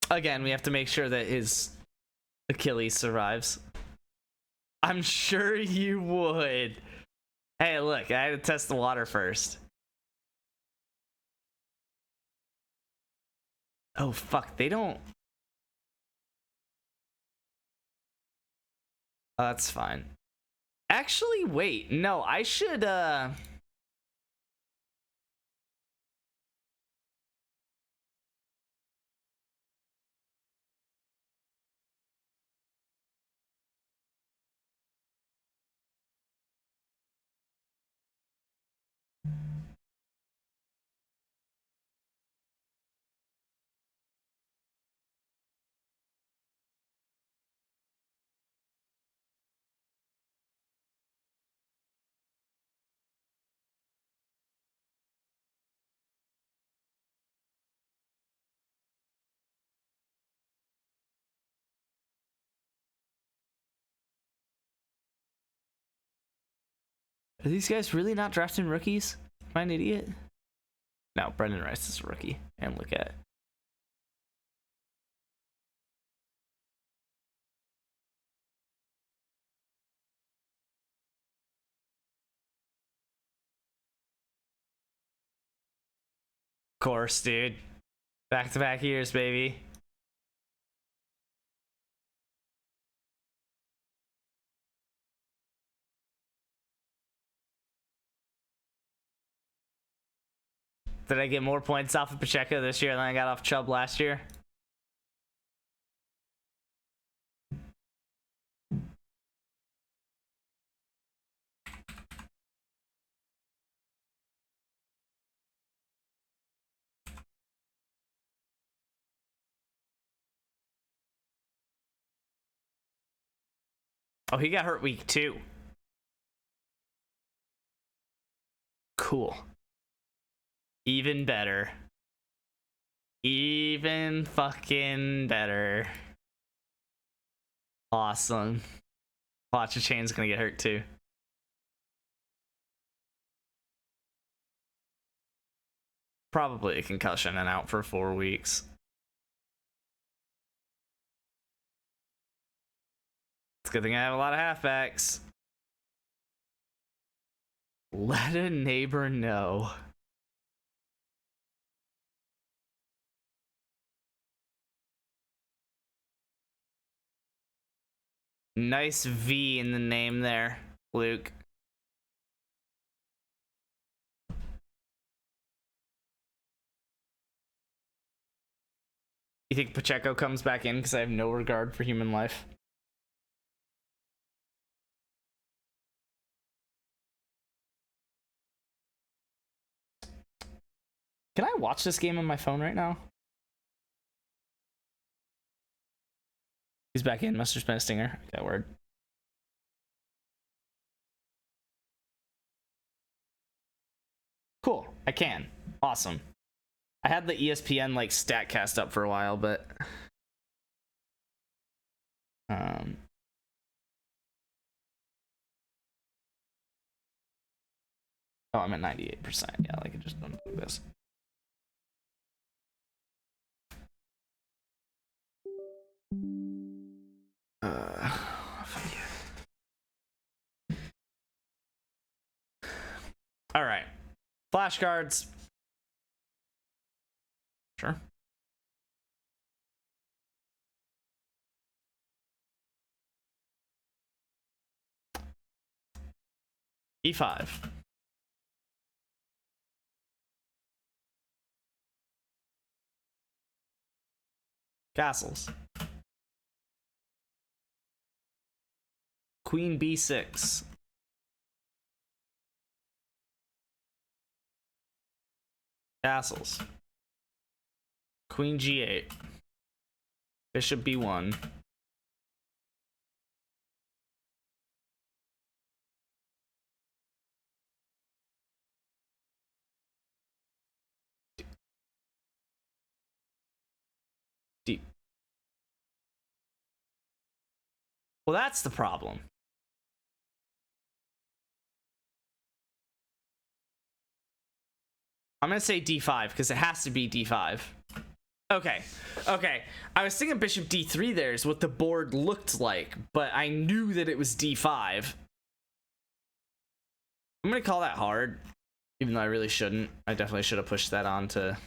Again, we have to make sure that his Achilles survives. I'm sure you would. Hey, look, I had to test the water first. Oh, fuck, they don't... Oh, that's fine. Actually, wait, no, I should, Are these guys really not drafting rookies? Am I an idiot? No, Brendan Rice is a rookie. And look at it. Of course, dude. Back-to-back years, baby. Did I get more points off of Pacheco this year than I got off Chubb last year? Oh, he got hurt week 2. Cool. Even better. Even fucking better. Awesome. Watch, the chain's gonna get hurt too. Probably a concussion and out for 4 weeks. It's a good thing I have a lot of halfbacks. Let a neighbor know. Nice V in the name there, Luke. You think Pacheco comes back in because I have no regard for human life? Can I watch this game on my phone right now? He's back in. Must have been a stinger. Okay, word. Cool. I can. Awesome. I had the ESPN like StatCast up for a while, but oh, I'm at 98%. Yeah, like I just don't do this. All right. Flashcards. Sure. E5. Castles. Queen B6. Castles. Queen G8. Bishop B1. D. Well, that's the problem. I'm gonna say D5 because it has to be D5. Okay, okay. I was thinking bishop D3 there is what the board looked like, but I knew that it was D5. I'm gonna call that hard, even though I really shouldn't. I definitely should have pushed that on to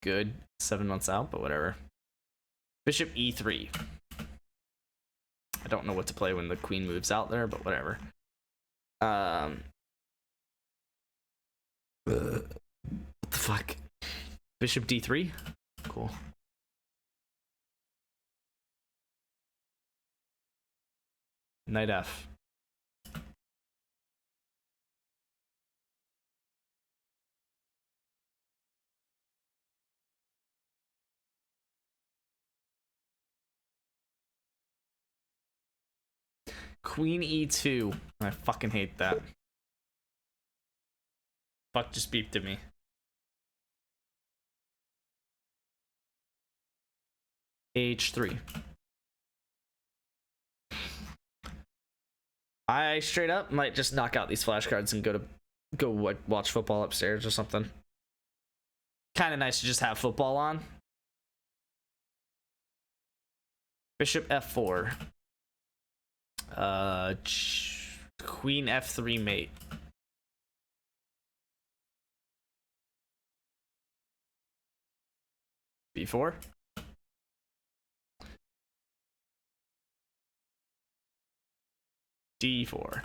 good 7 months out, but whatever. Bishop E3. I don't know what to play when the queen moves out there, but whatever. What the fuck? Bishop D3? Cool. Knight F. Queen E2. I fucking hate that. Fuck just beeped at me. H3. I straight up might just knock out these flashcards and go watch football upstairs or something. Kind of nice to just have football on. Bishop F4. Queen F3 mate. B4. D4.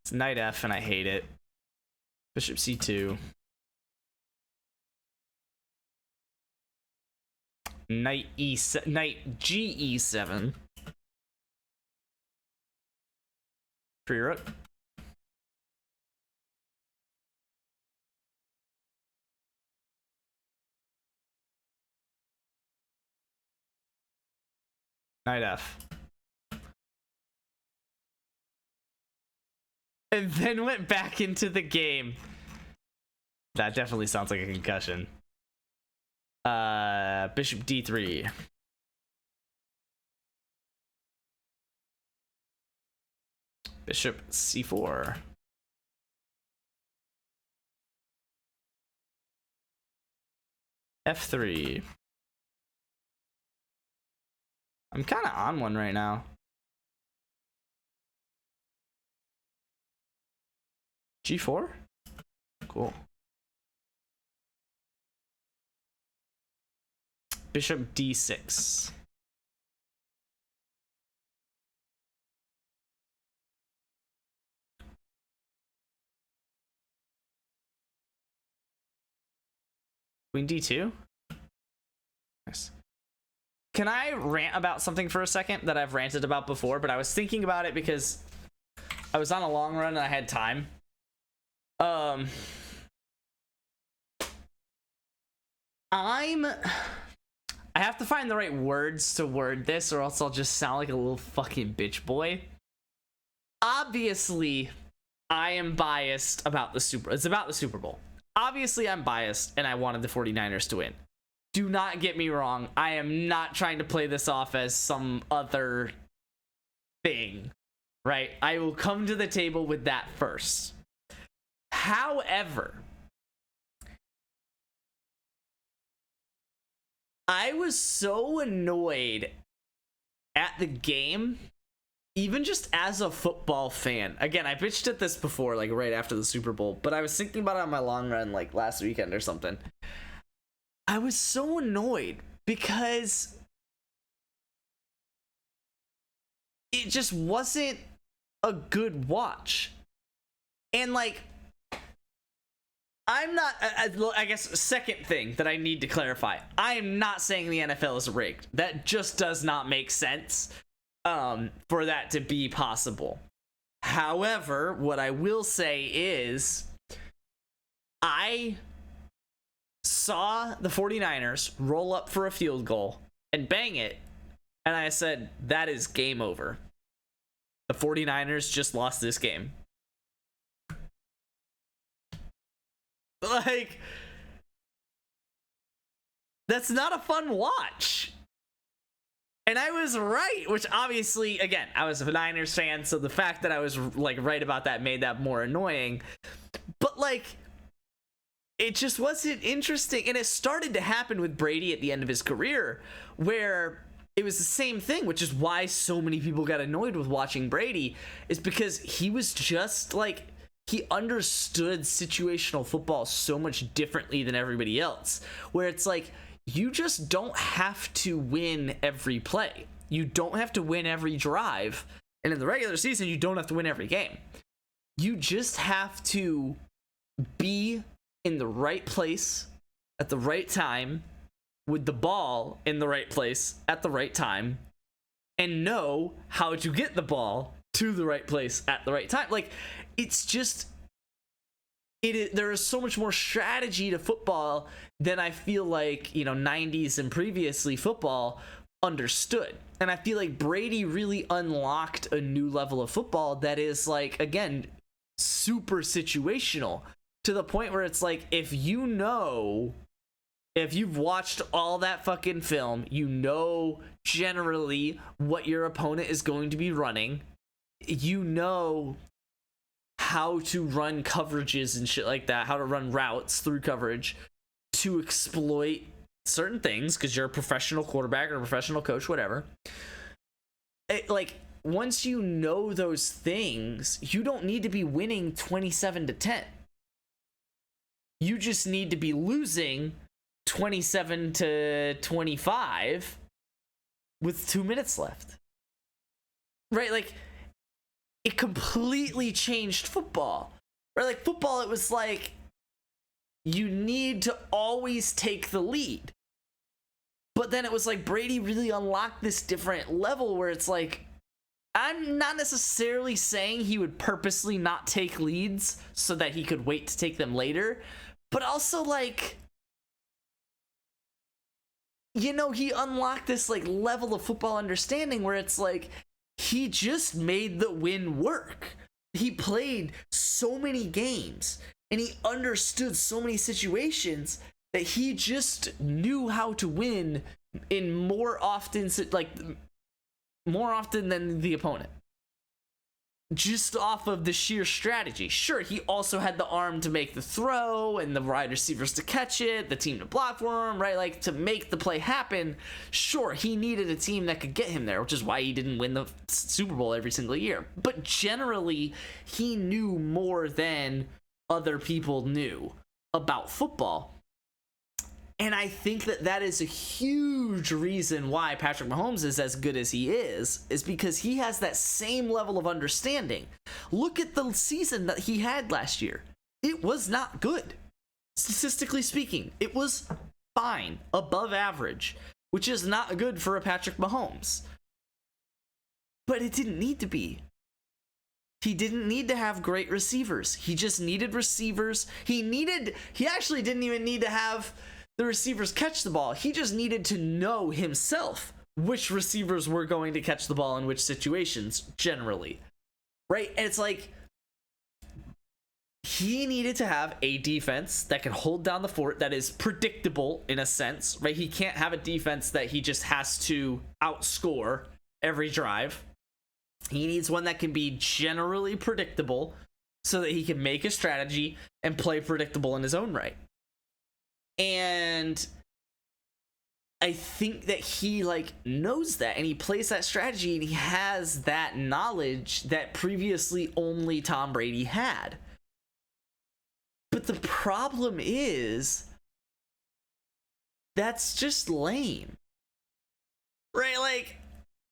It's knight F and I hate it. Bishop C2. Knight E7, knight Ge7. Free rook. Knight F. And then went back into the game. That definitely sounds like a concussion. Bishop D3. Bishop C4. F3. I'm kind of on one right now. G4? Cool. Bishop D6. Queen D2? Nice. Can I rant about something for a second that I've ranted about before, but I was thinking about it because I was on a long run and I had time. I have to find the right words to word this or else I'll just sound like a little fucking bitch boy. Obviously, I am biased about it's about the Super Bowl. Obviously, I'm biased and I wanted the 49ers to win. Do not get me wrong. I am not trying to play this off as some other thing, right? I will come to the table with that first. However, I was so annoyed at the game, even just as a football fan. Again, I bitched at this before, like right after the Super Bowl, but I was thinking about it on my long run, like last weekend or something. I was so annoyed because it just wasn't a good watch. And like, I'm not, I guess, second thing that I need to clarify. I am not saying the NFL is rigged. That just does not make sense for that to be possible. However, what I will say is I saw the 49ers roll up for a field goal and bang it, and I said, that is game over. The 49ers just lost this game. Like, that's not a fun watch. And I was right, which obviously, again, I was a Niners fan, so the fact that I was like right about that made that more annoying. But like, it just wasn't interesting. And it started to happen with Brady at the end of his career, where it was the same thing, which is why so many people got annoyed with watching Brady, is because he was just like, he understood situational football so much differently than everybody else, where it's like, you just don't have to win every play. You don't have to win every drive. And in the regular season, you don't have to win every game. You just have to be in the right place at the right time with the ball in the right place at the right time and know how to get the ball to the right place at the right time. Like, it's just, there is so much more strategy to football than I feel like, 90s and previously football understood. And I feel like Brady really unlocked a new level of football that is, like, again, super situational, to the point where it's like, if you've watched all that fucking film, generally what your opponent is going to be running, how to run coverages and shit like that, how to run routes through coverage to exploit certain things, because you're a professional quarterback or a professional coach, whatever. Once you know those things, you don't need to be winning 27-10. You just need to be losing 27-25 with 2 minutes left. Right? Like, it completely changed football. Right? Like, football, it was like, you need to always take the lead. But then it was like, Brady really unlocked this different level where it's like, I'm not necessarily saying he would purposely not take leads so that he could wait to take them later, but also, like, he unlocked this, like, level of football understanding where it's like, he just made the win work. He played so many games and he understood so many situations that he just knew how to win in more often than the opponent. Just off of the sheer strategy. Sure, he also had the arm to make the throw and the wide receivers to catch it, the team to block for him, right? Like, to make the play happen. Sure, he needed a team that could get him there, which is why he didn't win the Super Bowl every single year. But generally, he knew more than other people knew about football. And I think that is a huge reason why Patrick Mahomes is as good as he is because he has that same level of understanding. Look at the season that he had last year. It was not good. Statistically speaking, it was fine, above average, which is not good for a Patrick Mahomes. But it didn't need to be. He didn't need to have great receivers. He just needed receivers. He actually didn't even need to have the receivers catch the ball. He just needed to know himself which receivers were going to catch the ball in which situations, generally. Right? And it's like, he needed to have a defense that can hold down the fort, that is predictable in a sense, right? He can't have a defense that he just has to outscore every drive. He needs one that can be generally predictable so that he can make a strategy and play predictable in his own right. And I think that he knows that, and he plays that strategy, and he has that knowledge that previously only Tom Brady had. But the problem is, that's just lame. Right? Like,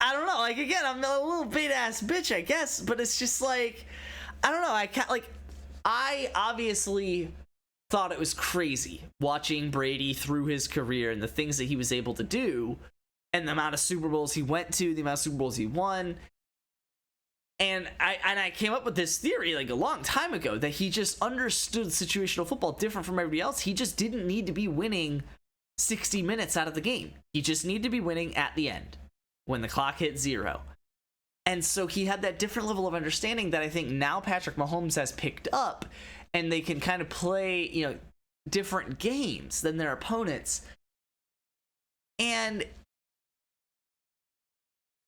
I don't know. Again, I'm a little bait-ass bitch, I guess, but it's just I don't know. I obviously thought it was crazy watching Brady through his career and the things that he was able to do and the amount of Super Bowls he went to, the amount of Super Bowls he won. And I came up with this theory like a long time ago that he just understood situational football different from everybody else. He just didn't need to be winning 60 minutes out of the game. He just needed to be winning at the end when the clock hit 0. And so he had that different level of understanding that I think now Patrick Mahomes has picked up, and they can kind of play, you know, different games than their opponents. And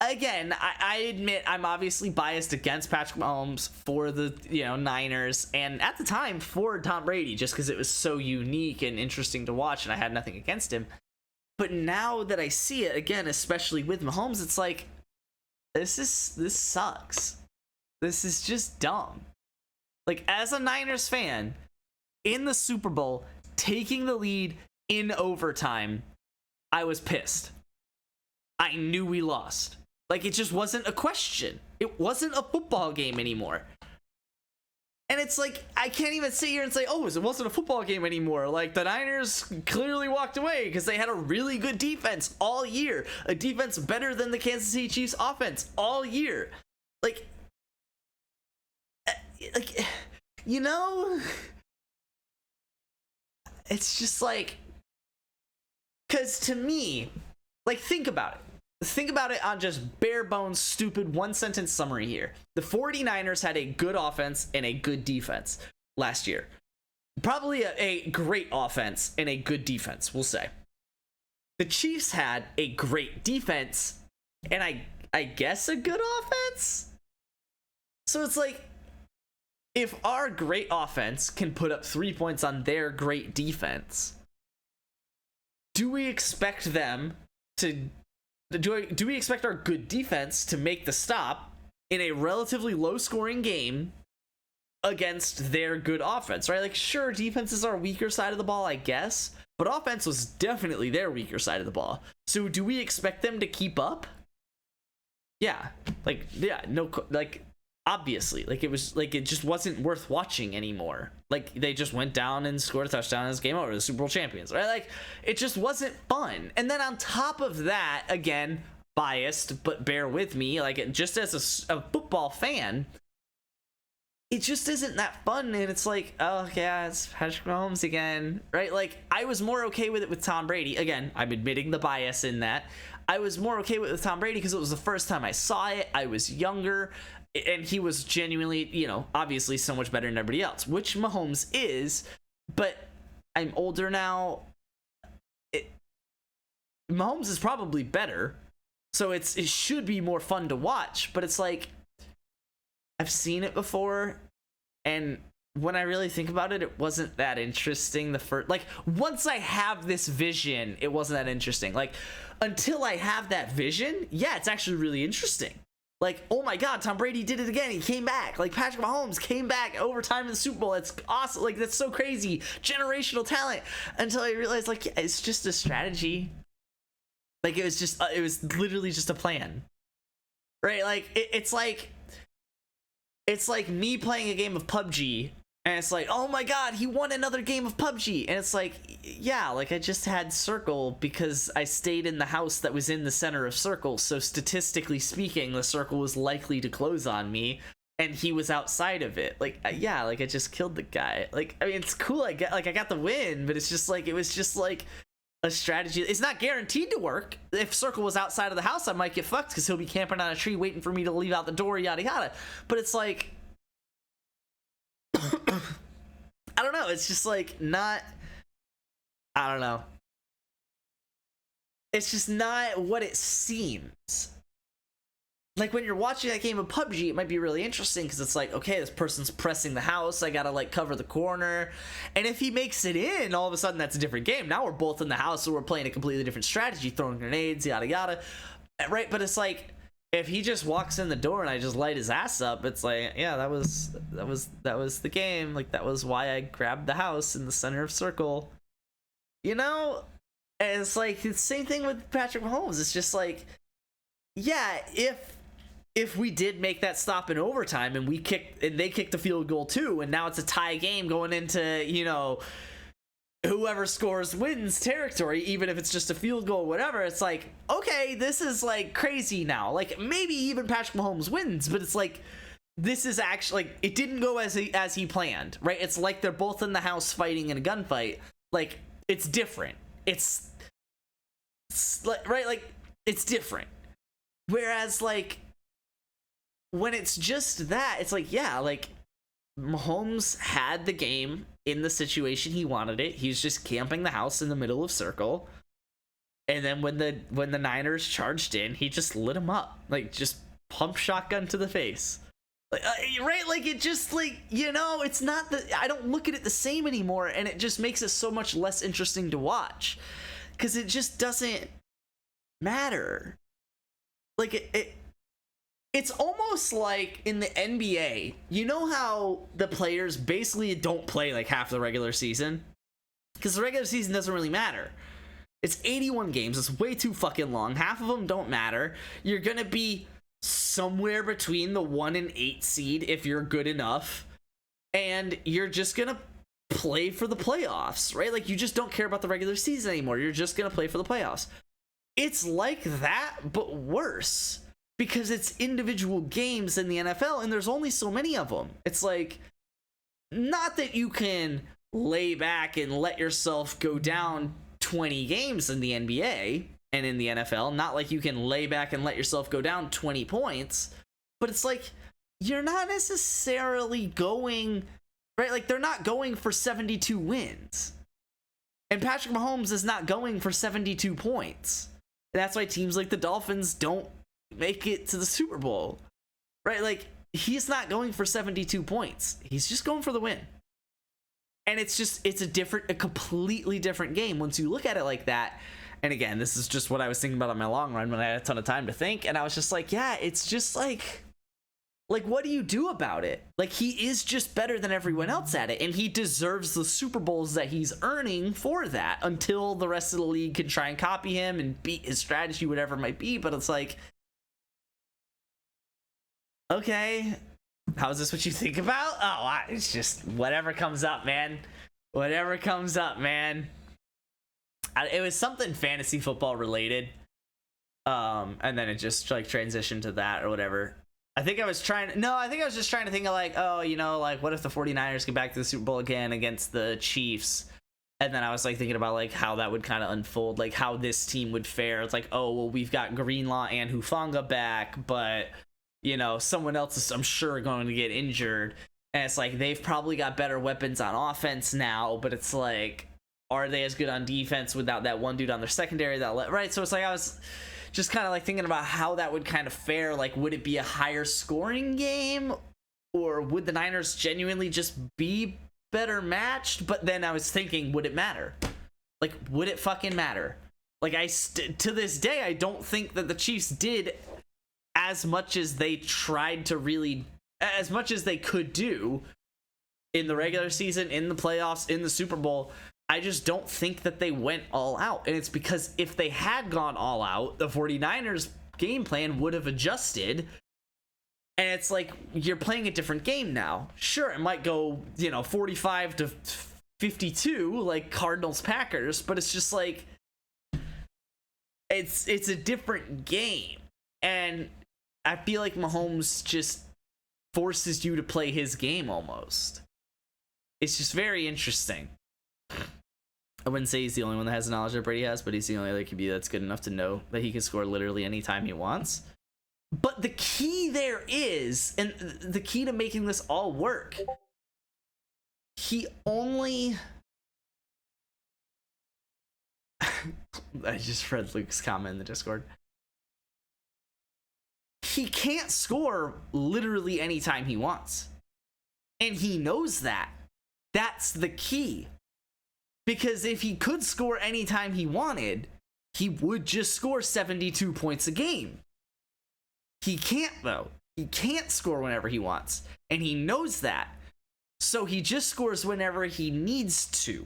again, I admit I'm obviously biased against Patrick Mahomes for the, you know, Niners, and at the time for Tom Brady, just because it was so unique and interesting to watch, and I had nothing against him. But now that I see it again, especially with Mahomes, it's like, this sucks. This is just dumb. Like, as a Niners fan, in the Super Bowl, taking the lead in overtime, I was pissed. I knew we lost. Like, it just wasn't a question. It wasn't a football game anymore. And it's like, I can't even sit here and say, oh, it wasn't a football game anymore. Like, the Niners clearly walked away because they had a really good defense all year. A defense better than the Kansas City Chiefs offense all year. Like, you know? It's just like, because to me, like, think about it. Think about it on just bare bones, stupid one-sentence summary here. The 49ers had a good offense and a good defense last year. Probably a great offense and a good defense, we'll say. The Chiefs had a great defense and I guess a good offense? So it's like, if our great offense can put up 3 points on their great defense, do we expect them to... Do we expect our good defense to make the stop in a relatively low-scoring game against their good offense, right? Like, sure, defense is our weaker side of the ball, I guess, but offense was definitely their weaker side of the ball. So do we expect them to keep up? Yeah. Like, yeah, no, like, obviously. Like, it was, like, it just wasn't worth watching anymore. Like, they just went down and scored a touchdown and it's game over. The Super Bowl champions, right? Like, it just wasn't fun. And then on top of that, again, biased, but bear with me, like, just as a football fan, it just isn't that fun. And it's like, oh, yeah, it's Patrick Mahomes again, right? Like, I was more okay with it with Tom Brady. Again, I'm admitting the bias in that. I was more okay with Tom Brady because it was the first time I saw it. I was younger. And he was genuinely, you know, obviously so much better than everybody else, which Mahomes is, but I'm older now. Mahomes is probably better, so it should be more fun to watch, but it's like, I've seen it before, and when I really think about it, it wasn't that interesting. Like, once I have this vision, it wasn't that interesting. Like, until I have that vision, yeah, it's actually really interesting. Like, oh my God, Tom Brady did it again. He came back. Like, Patrick Mahomes came back overtime in the Super Bowl. It's awesome. Like, that's so crazy. Generational talent. Until I realized, like, it's just a strategy. Like, it was literally just a plan. Right? Like, it's like me playing a game of PUBG. And it's like, oh my God, he won another game of PUBG. And it's like, yeah, like, I just had Circle because I stayed in the house that was in the center of Circle. So statistically speaking, the Circle was likely to close on me. And he was outside of it. Like, yeah, like, I just killed the guy. Like, I mean, it's cool. I got the win, but it's just like, it was just like a strategy. It's not guaranteed to work. If Circle was outside of the house, I might get fucked because he'll be camping on a tree waiting for me to leave out the door, yada, yada. But it's like, I don't know. It's just like not. I don't know. It's just not what it seems. Like, when you're watching that game of PUBG, it might be really interesting because it's like, okay, this person's pressing the house. I gotta, like, cover the corner. And if he makes it in, all of a sudden that's a different game. Now we're both in the house, so we're playing a completely different strategy, throwing grenades, yada yada. Right? But it's like, if he just walks in the door and I just light his ass up, it's like, yeah, that was the game. Like, that was why I grabbed the house in the center of Circle. You know? And it's like the same thing with Patrick Mahomes. It's just like, yeah, if we did make that stop in overtime and they kicked the field goal too, and now it's a tie game going into, you know, whoever scores wins territory, even if it's just a field goal, whatever. It's like, okay, this is like crazy now. Like, maybe even Patrick Mahomes wins, but it's like, this is actually, like, it didn't go as he planned, right? It's like they're both in the house fighting in a gunfight. Like, it's different. It's like, right? Like, it's different. Whereas, like, when it's just that, it's like, yeah, like, Mahomes had the game in the situation he wanted it. He's just camping the house in the middle of circle. And then when the Niners charged in, he just lit him up. Like, just pump shotgun to the face. Like, right? Like, it just, like, you know, it's not I don't look at it the same anymore, and it just makes it so much less interesting to watch. Because it just doesn't matter. Like, it's almost like in the NBA, you know how the players basically don't play like half the regular season? Because the regular season doesn't really matter. It's 81 games. It's way too fucking long. Half of them don't matter. You're going to be somewhere between the 1 and 8 seed if you're good enough. And you're just going to play for the playoffs, right? Like, you just don't care about the regular season anymore. You're just going to play for the playoffs. It's like that, but worse. Because it's individual games in the NFL, and there's only so many of them. It's like, not that you can lay back and let yourself go down 20 games in the NBA and in the NFL. Not like you can lay back and let yourself go down 20 points. But it's like, you're not necessarily going, right? Like, they're not going for 72 wins. And Patrick Mahomes is not going for 72 points. And that's why teams like the Dolphins don't make it to the Super Bowl, right? Like, he's not going for 72 points. He's just going for the win. And it's a completely different game once you look at it like that. And again, this is just what I was thinking about on my long run when I had a ton of time to think. And I was just like, yeah, it's just like, what do you do about it? Like, he is just better than everyone else at it. And he deserves the Super Bowls that he's earning for that until the rest of the league can try and copy him and beat his strategy, whatever it might be. But it's like, okay, how is this what you think about? Oh, it's just whatever comes up, man. Whatever comes up, man. It was something fantasy football related. And then it just, like, transitioned to that or whatever. I think I was just trying to think of, like, oh, you know, like, what if the 49ers get back to the Super Bowl again against the Chiefs? And then I was, like, thinking about, like, how that would kind of unfold, like, how this team would fare. It's like, oh, well, we've got Greenlaw and Hufanga back, but, you know, someone else is, I'm sure, going to get injured. And it's like, they've probably got better weapons on offense now, but it's like, are they as good on defense without that one dude on their secondary? Right? So it's like, I was just kind of, like, thinking about how that would kind of fare. Like, would it be a higher scoring game? Or would the Niners genuinely just be better matched? But then I was thinking, would it matter? Like, would it fucking matter? Like, to this day, I don't think that the Chiefs did as much as they tried to really, as much as they could do in the regular season, in the playoffs, in the Super Bowl. I just don't think that they went all out. And it's because if they had gone all out, the 49ers game plan would have adjusted. And it's like, you're playing a different game now. Sure, it might go, 45 to 52, like Cardinals Packers, but it's just like, it's a different game. And I feel like Mahomes just forces you to play his game almost. It's just very interesting. I wouldn't say he's the only one that has the knowledge that Brady has, but he's the only other QB that's good enough to know that he can score literally anytime he wants. But the key there is, and the key to making this all work, he only... I just read Luke's comment in the Discord. He can't score literally anytime he wants. And he knows that. That's the key. Because if he could score anytime he wanted, he would just score 72 points a game. He can't, though. He can't score whenever he wants. And he knows that. So he just scores whenever he needs to.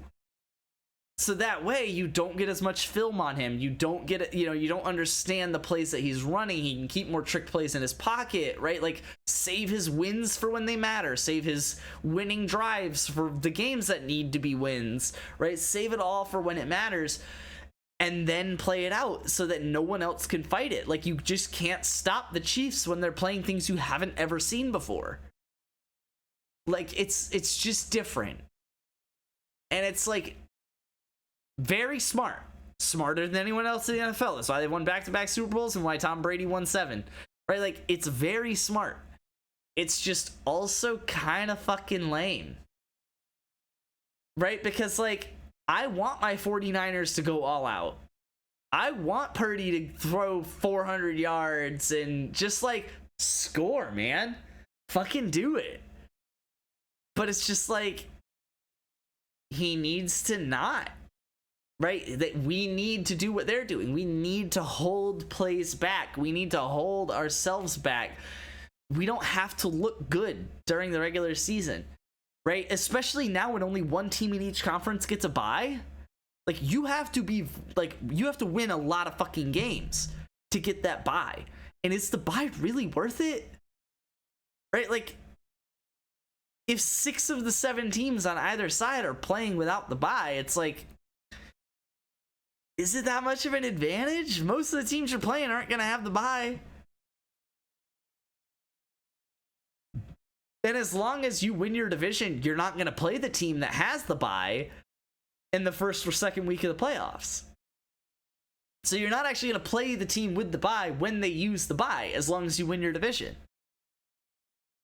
So that way you don't get as much film on him. You don't get, you don't understand the plays that he's running. He can keep more trick plays in his pocket, right? Like, save his wins for when they matter. Save his winning drives for the games that need to be wins, right? Save it all for when it matters. and then play it out so that no one else can fight it. Like, you just can't stop the Chiefs when they're playing things you haven't ever seen before. Like, it's just different. And it's, like, very smart. Smarter than anyone else in the NFL. That's why they won back-to-back Super Bowls and why Tom Brady won 7. Right? Like, it's very smart. It's just also kind of fucking lame. Right? Because, like, I want my 49ers to go all out. I want Purdy to throw 400 yards and just, like, score, man. Fucking do it. But it's just, like, he needs to not. Right? That we need to do what they're doing. We need to hold plays back. We need to hold ourselves back. We don't have to look good during the regular season. Right? Especially now when only one team in each conference gets a bye. Like, you have to win a lot of fucking games to get that bye. And is the bye really worth it? Right? Like, if 6 of the 7 teams on either side are playing without the bye, it's like, is it that much of an advantage? Most of the teams you're playing aren't going to have the bye. And as long as you win your division, you're not going to play the team that has the bye in the first or second week of the playoffs. So you're not actually going to play the team with the bye when they use the bye, as long as you win your division.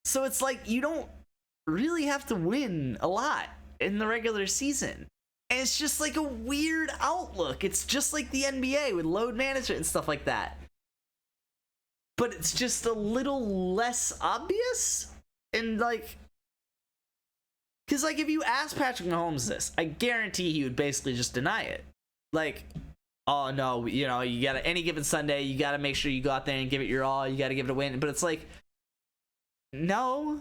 So it's like, you don't really have to win a lot in the regular season. And it's just like a weird outlook. It's just like the NBA with load management and stuff like that. But it's just a little less obvious. And, like, because, like, if you ask Patrick Mahomes this, I guarantee he would basically just deny it. Like, oh, no, you know, you got to, any given Sunday, you got to make sure you go out there and give it your all. You got to give it a win. But it's like, no.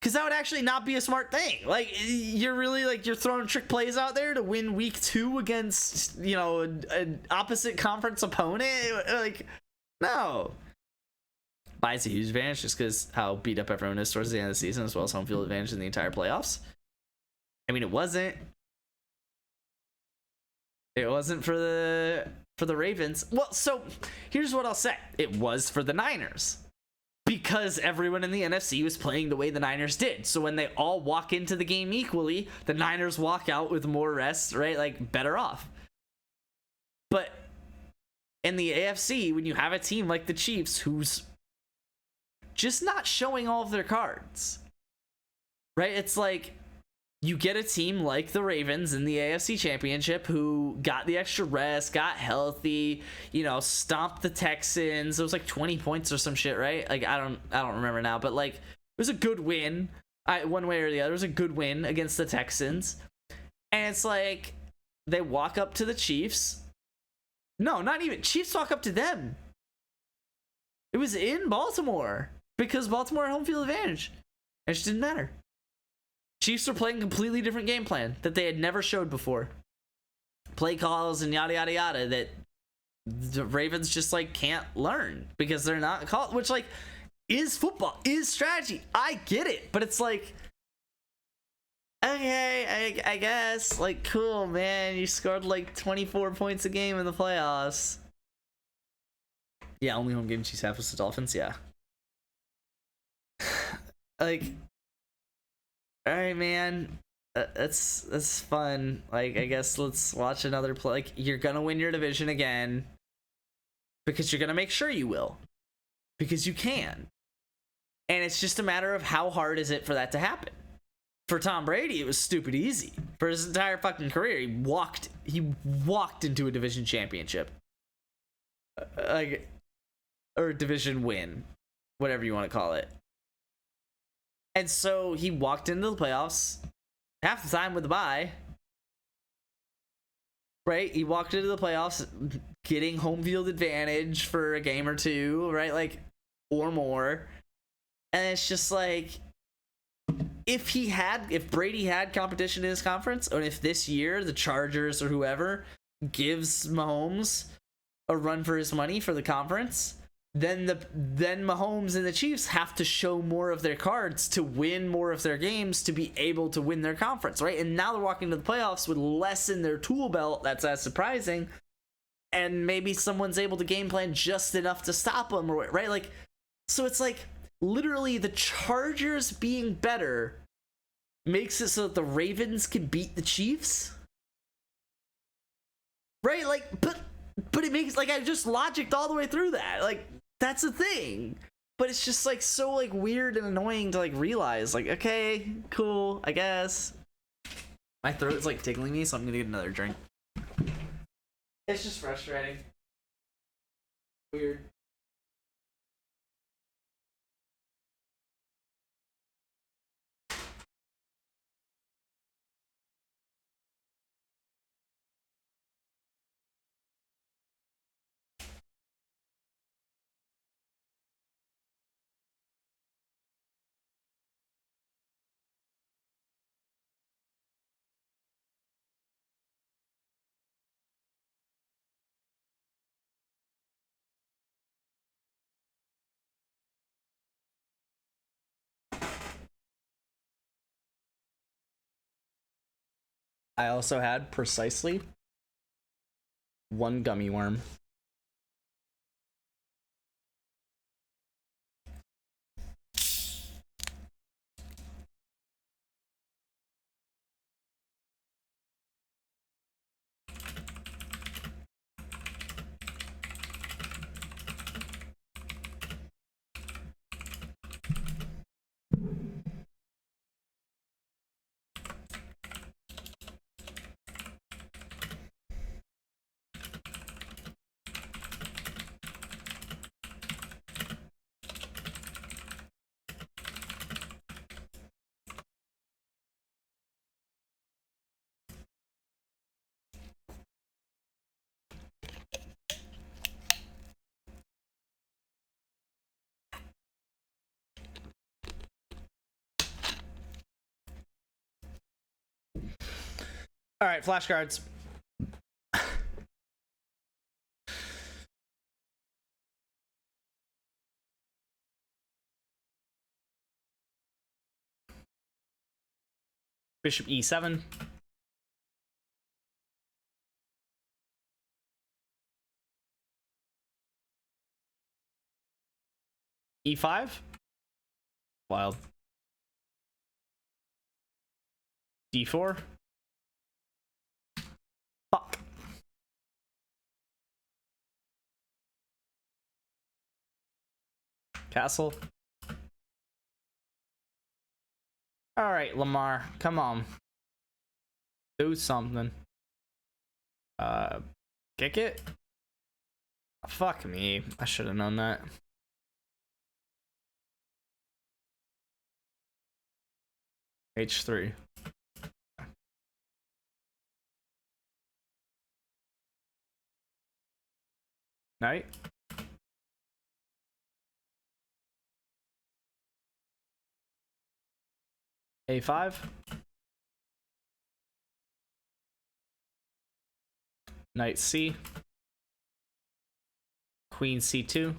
Because that would actually not be a smart thing. Like, you're really, like, you're throwing trick plays out there to win week 2 against, you know, an opposite conference opponent. Like, no. Buys a huge advantage just because how beat up everyone is towards the end of the season, as well as home field advantage in the entire playoffs. I mean, it wasn't for the Ravens. Well, so here's what I'll say. It was for the Niners. Because everyone in the NFC was playing the way the Niners did. So when they all walk into the game equally, the Niners walk out with more rest, right? Like, better off. But in the AFC, when you have a team like the Chiefs who's just not showing all of their cards, right? It's like, you get a team like the Ravens in the AFC Championship who got the extra rest, got healthy, you know, stomped the Texans. It was like 20 points or some shit, right? Like, I don't remember now, but, like, it was a good win. One way or the other, it was a good win against the Texans. And it's like, they walk up to the Chiefs. No, not even. Chiefs walk up to them. It was in Baltimore because Baltimore had home field advantage. It just didn't matter. Chiefs are playing a completely different game plan that they had never showed before. Play calls and yada, yada, yada that the Ravens just, like, can't learn because they're not called, which, like, is football, is strategy. I get it, but it's like, okay, I guess, like, cool, man. You scored, like, 24 points a game in the playoffs. Yeah, only home game Chiefs have was the Dolphins, yeah. Like, all right, man, that's fun. Like, I guess let's watch another play. Like, you're gonna win your division again because you're gonna make sure you will, because you can. And it's just a matter of how hard is it for that to happen. For Tom Brady, it was stupid easy. For his entire fucking career, he walked into a division championship, like, or a division win, whatever you want to call it. And so he walked into the playoffs half the time with the bye. Right? He walked into the playoffs getting home field advantage for a game or two, right? Like, or more. And it's just like, if Brady had competition in his conference, or if this year the Chargers or whoever gives Mahomes a run for his money for the conference, then Mahomes and the Chiefs have to show more of their cards to win more of their games to be able to win their conference, right? And now they're walking to the playoffs with less in their tool belt. That's as surprising. And maybe someone's able to game plan just enough to stop them, right? Like, so it's like literally the Chargers being better makes it so that the Ravens can beat the Chiefs, right? Like, but it makes, like, I just logicked all the way through that. Like, that's a thing. But it's just like so like weird and annoying to like realize. Like, okay, cool, I guess. My throat is like tickling me, so I'm gonna get another drink. It's just frustrating. Weird. I also had precisely one gummy worm. All right, flashcards. Bishop e7. E5. Wild. D4. Fuck. Castle. All right, Lamar, come on. Do something. Kick it? Fuck me. I should have known that. H3. Knight. A5. Knight C. Queen C2.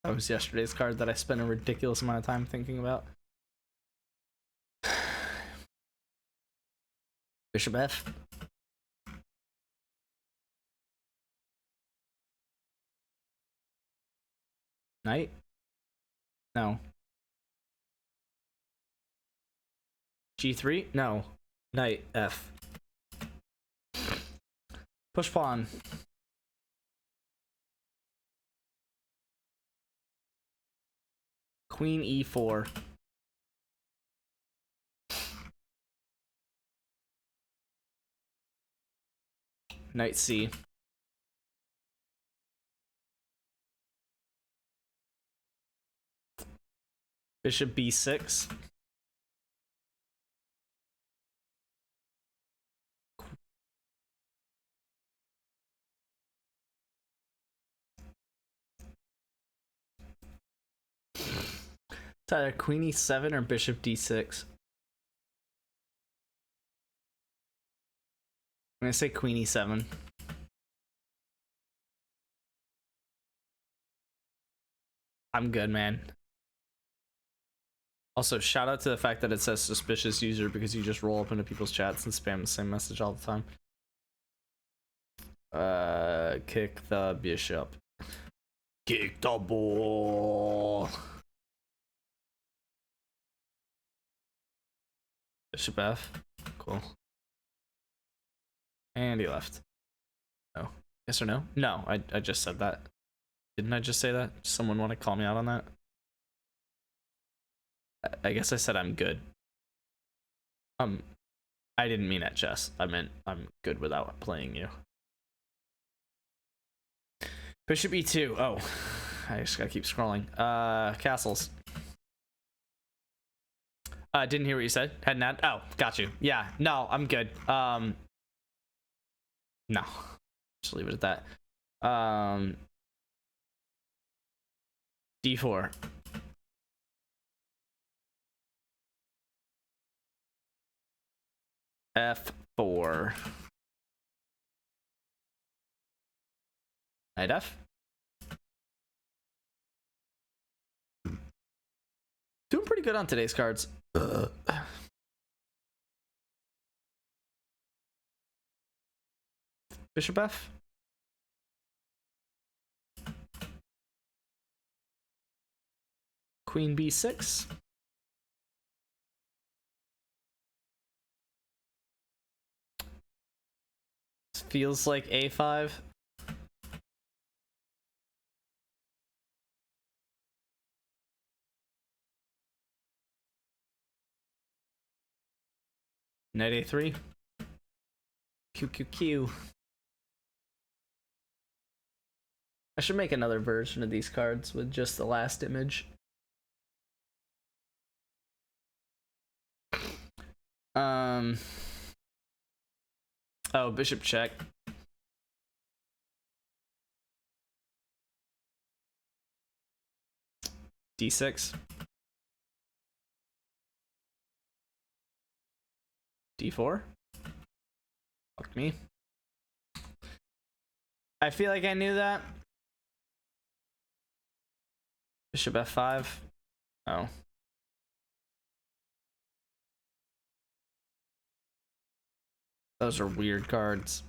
That was yesterday's card that I spent a ridiculous amount of time thinking about. Bishop F. Knight? No. G3? No. Knight F. Push pawn. Queen E4. Knight C. Bishop B6. It's either Queen E7 or Bishop D6. I'm gonna say Queen E7. I'm good, man. Also, shout out to the fact that it says suspicious user because you just roll up into people's chats and spam the same message all the time. Kick the bishop. Kick the ball. Bishop F. Cool. And he left. No. Yes or no? No, I just said that. Didn't I just say that? Someone want to call me out on that? I guess I said I'm good. I didn't mean at chess. I meant I'm good without playing you. Bishop E2. Oh, I just gotta keep scrolling. Castles. Didn't hear what you said. Head and oh, got you. Yeah, no, I'm good. No. Just leave it at that. D4. F4. Knight F. Doing pretty good on today's cards. Bishop F. Queen B6. Feels like A5. Knight A3. QQQ. I should make another version of these cards with just the last image. Oh, bishop check. D6. D4. Fuck me. I feel like I knew that. Bishop F5. Oh. Those are weird cards.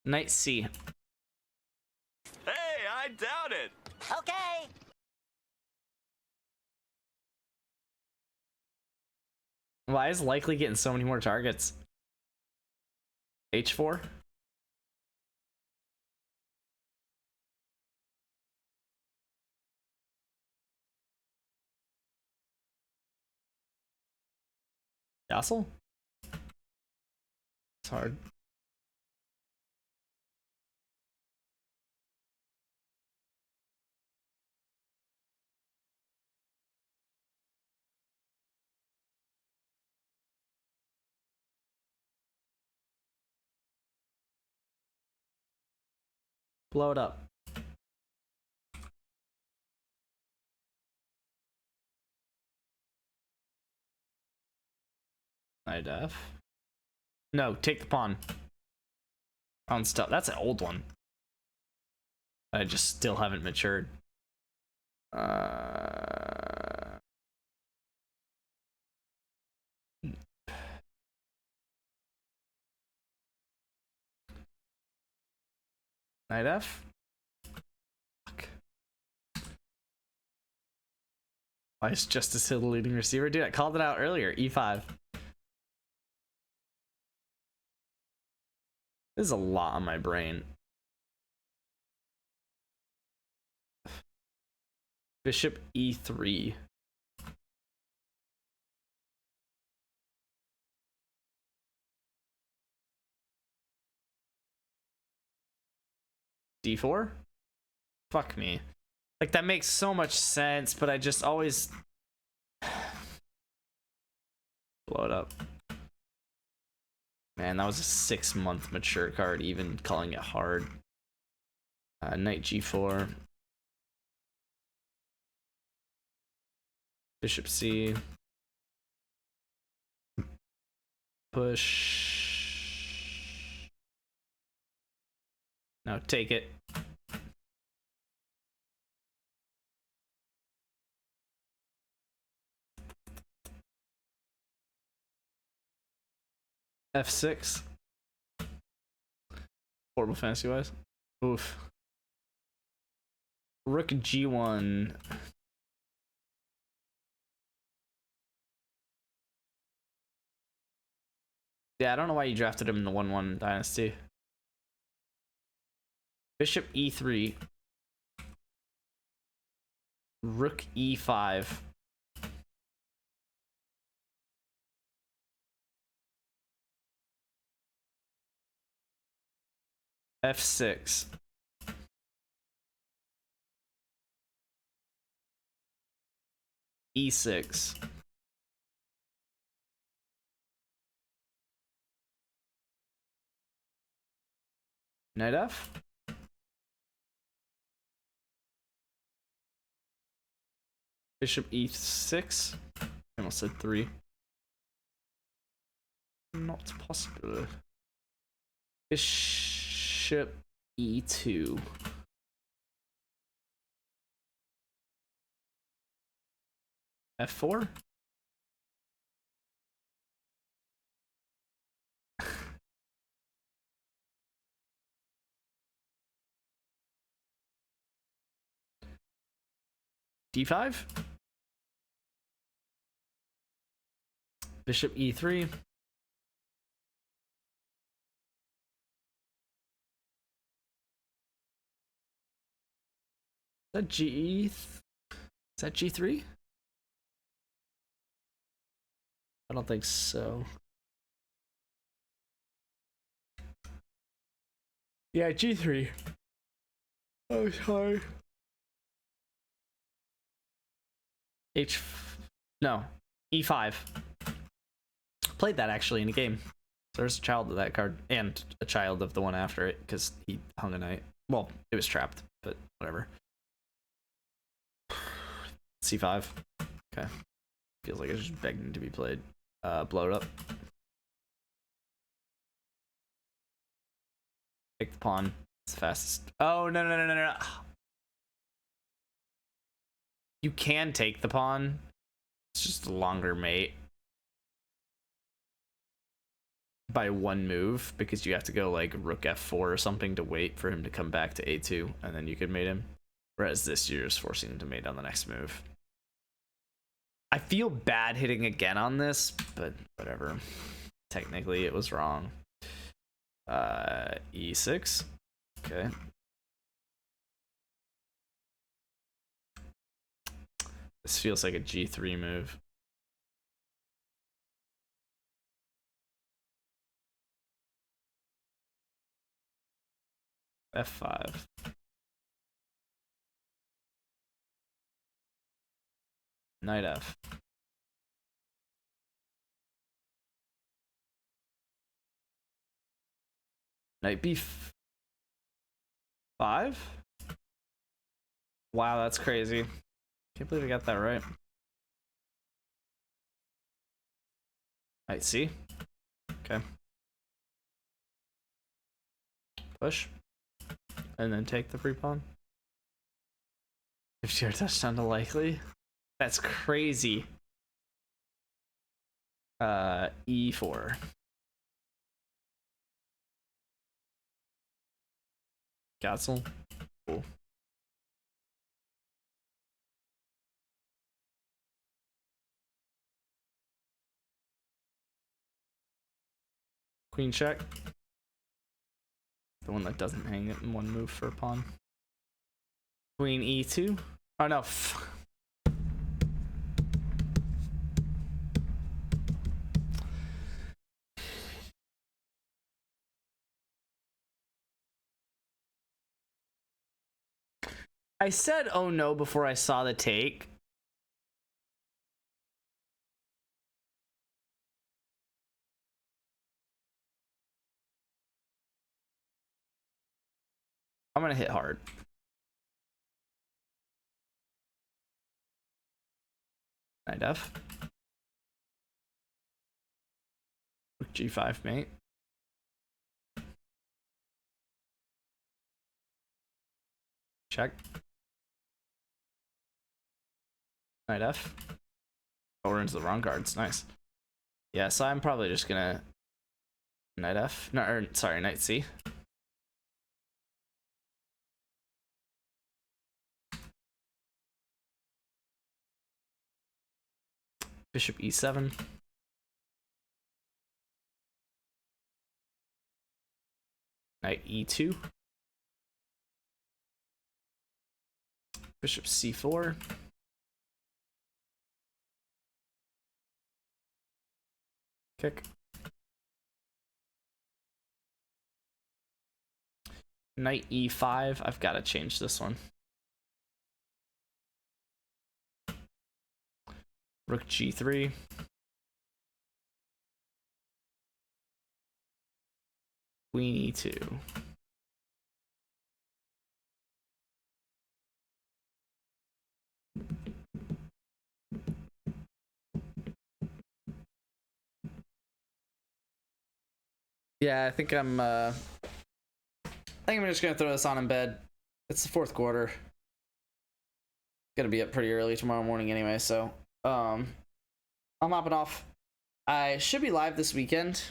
Knight C. Hey, I doubt it. Okay. Why is likely getting so many more targets? H4? Castle? It's hard. Blow it up. Knight F. No, take the pawn. On stuff. That's an old one. I just still haven't matured. Knight F. Fuck. Why is Justice Hill the leading receiver? Dude, I called it out earlier. E5. There's a lot on my brain. Bishop E3. D4? Fuck me. Like, that makes so much sense, but I just always blow it up. Man, that was a 6-month mature card, even calling it hard. Knight g4. Bishop c. Push. Now take it. F6. Horrible fantasy wise. Oof. Rook g1. Yeah, I don't know why you drafted him in the 1-1 dynasty. Bishop e3. Rook e5. F6. E6. Knight F. Bishop e6. I almost said 3. Not possible. Bishop e2. F4. D5. Bishop e3. Is that G? Is that G3? I don't think so. Yeah, G3. Oh, sorry. No, E5. Played that actually in a game. There's a child of that card and a child of the one after it because he hung a knight. Well, it was trapped, but whatever. C5. Okay. Feels like it's just begging to be played. Blow it up. Take the pawn. It's the fastest. Oh, no. You can take the pawn. It's just a longer mate. By 1 move, because you have to go like rook f4 or something to wait for him to come back to a2, and then you could mate him. Whereas this, you're just forcing him to mate on the next move. I feel bad hitting again on this, but whatever. Technically, it was wrong. E6. Okay. This feels like a G3 move. F5. Knight F. Knight B5? Wow, that's crazy. Can't believe I got that right. Knight C. Okay. Push. And then take the free pawn. 50-yard touchdown to likely. That's crazy. E4. Castle. Cool. Queen check. The one that doesn't hang it in 1 move for a pawn. Queen E2. Oh no. I said oh no before I saw the take. I'm gonna hit hard. Knight F. Rook G5, mate. Check. Knight F. Oh, we're into the wrong cards. Nice. Yeah, so I'm probably just gonna Knight F. No, or, sorry, Knight C. Bishop E7. Knight E2. Bishop C4. Kick. Knight E5. I've got to change this one. Rook G3. Queen E2. Yeah, I think I'm just gonna throw this on in bed. It's the fourth quarter. Gonna be up pretty early tomorrow morning anyway, so I'm hopping off. I should be live this weekend.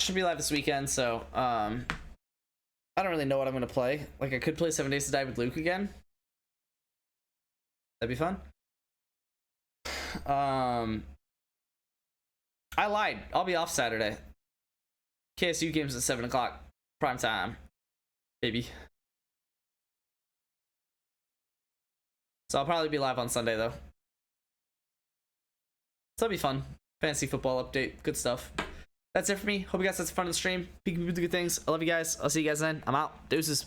Should be live this weekend, so I don't really know what I'm gonna play. Like, I could play 7 Days to Die with Luke again. That'd be fun. I lied. I'll be off Saturday. KSU games at 7 o'clock. Prime time. Baby. So I'll probably be live on Sunday, though. So that'll be fun. Fantasy football update. Good stuff. That's it for me. Hope you guys had some fun on the stream. Peek the good things. I love you guys. I'll see you guys then. I'm out. Deuces.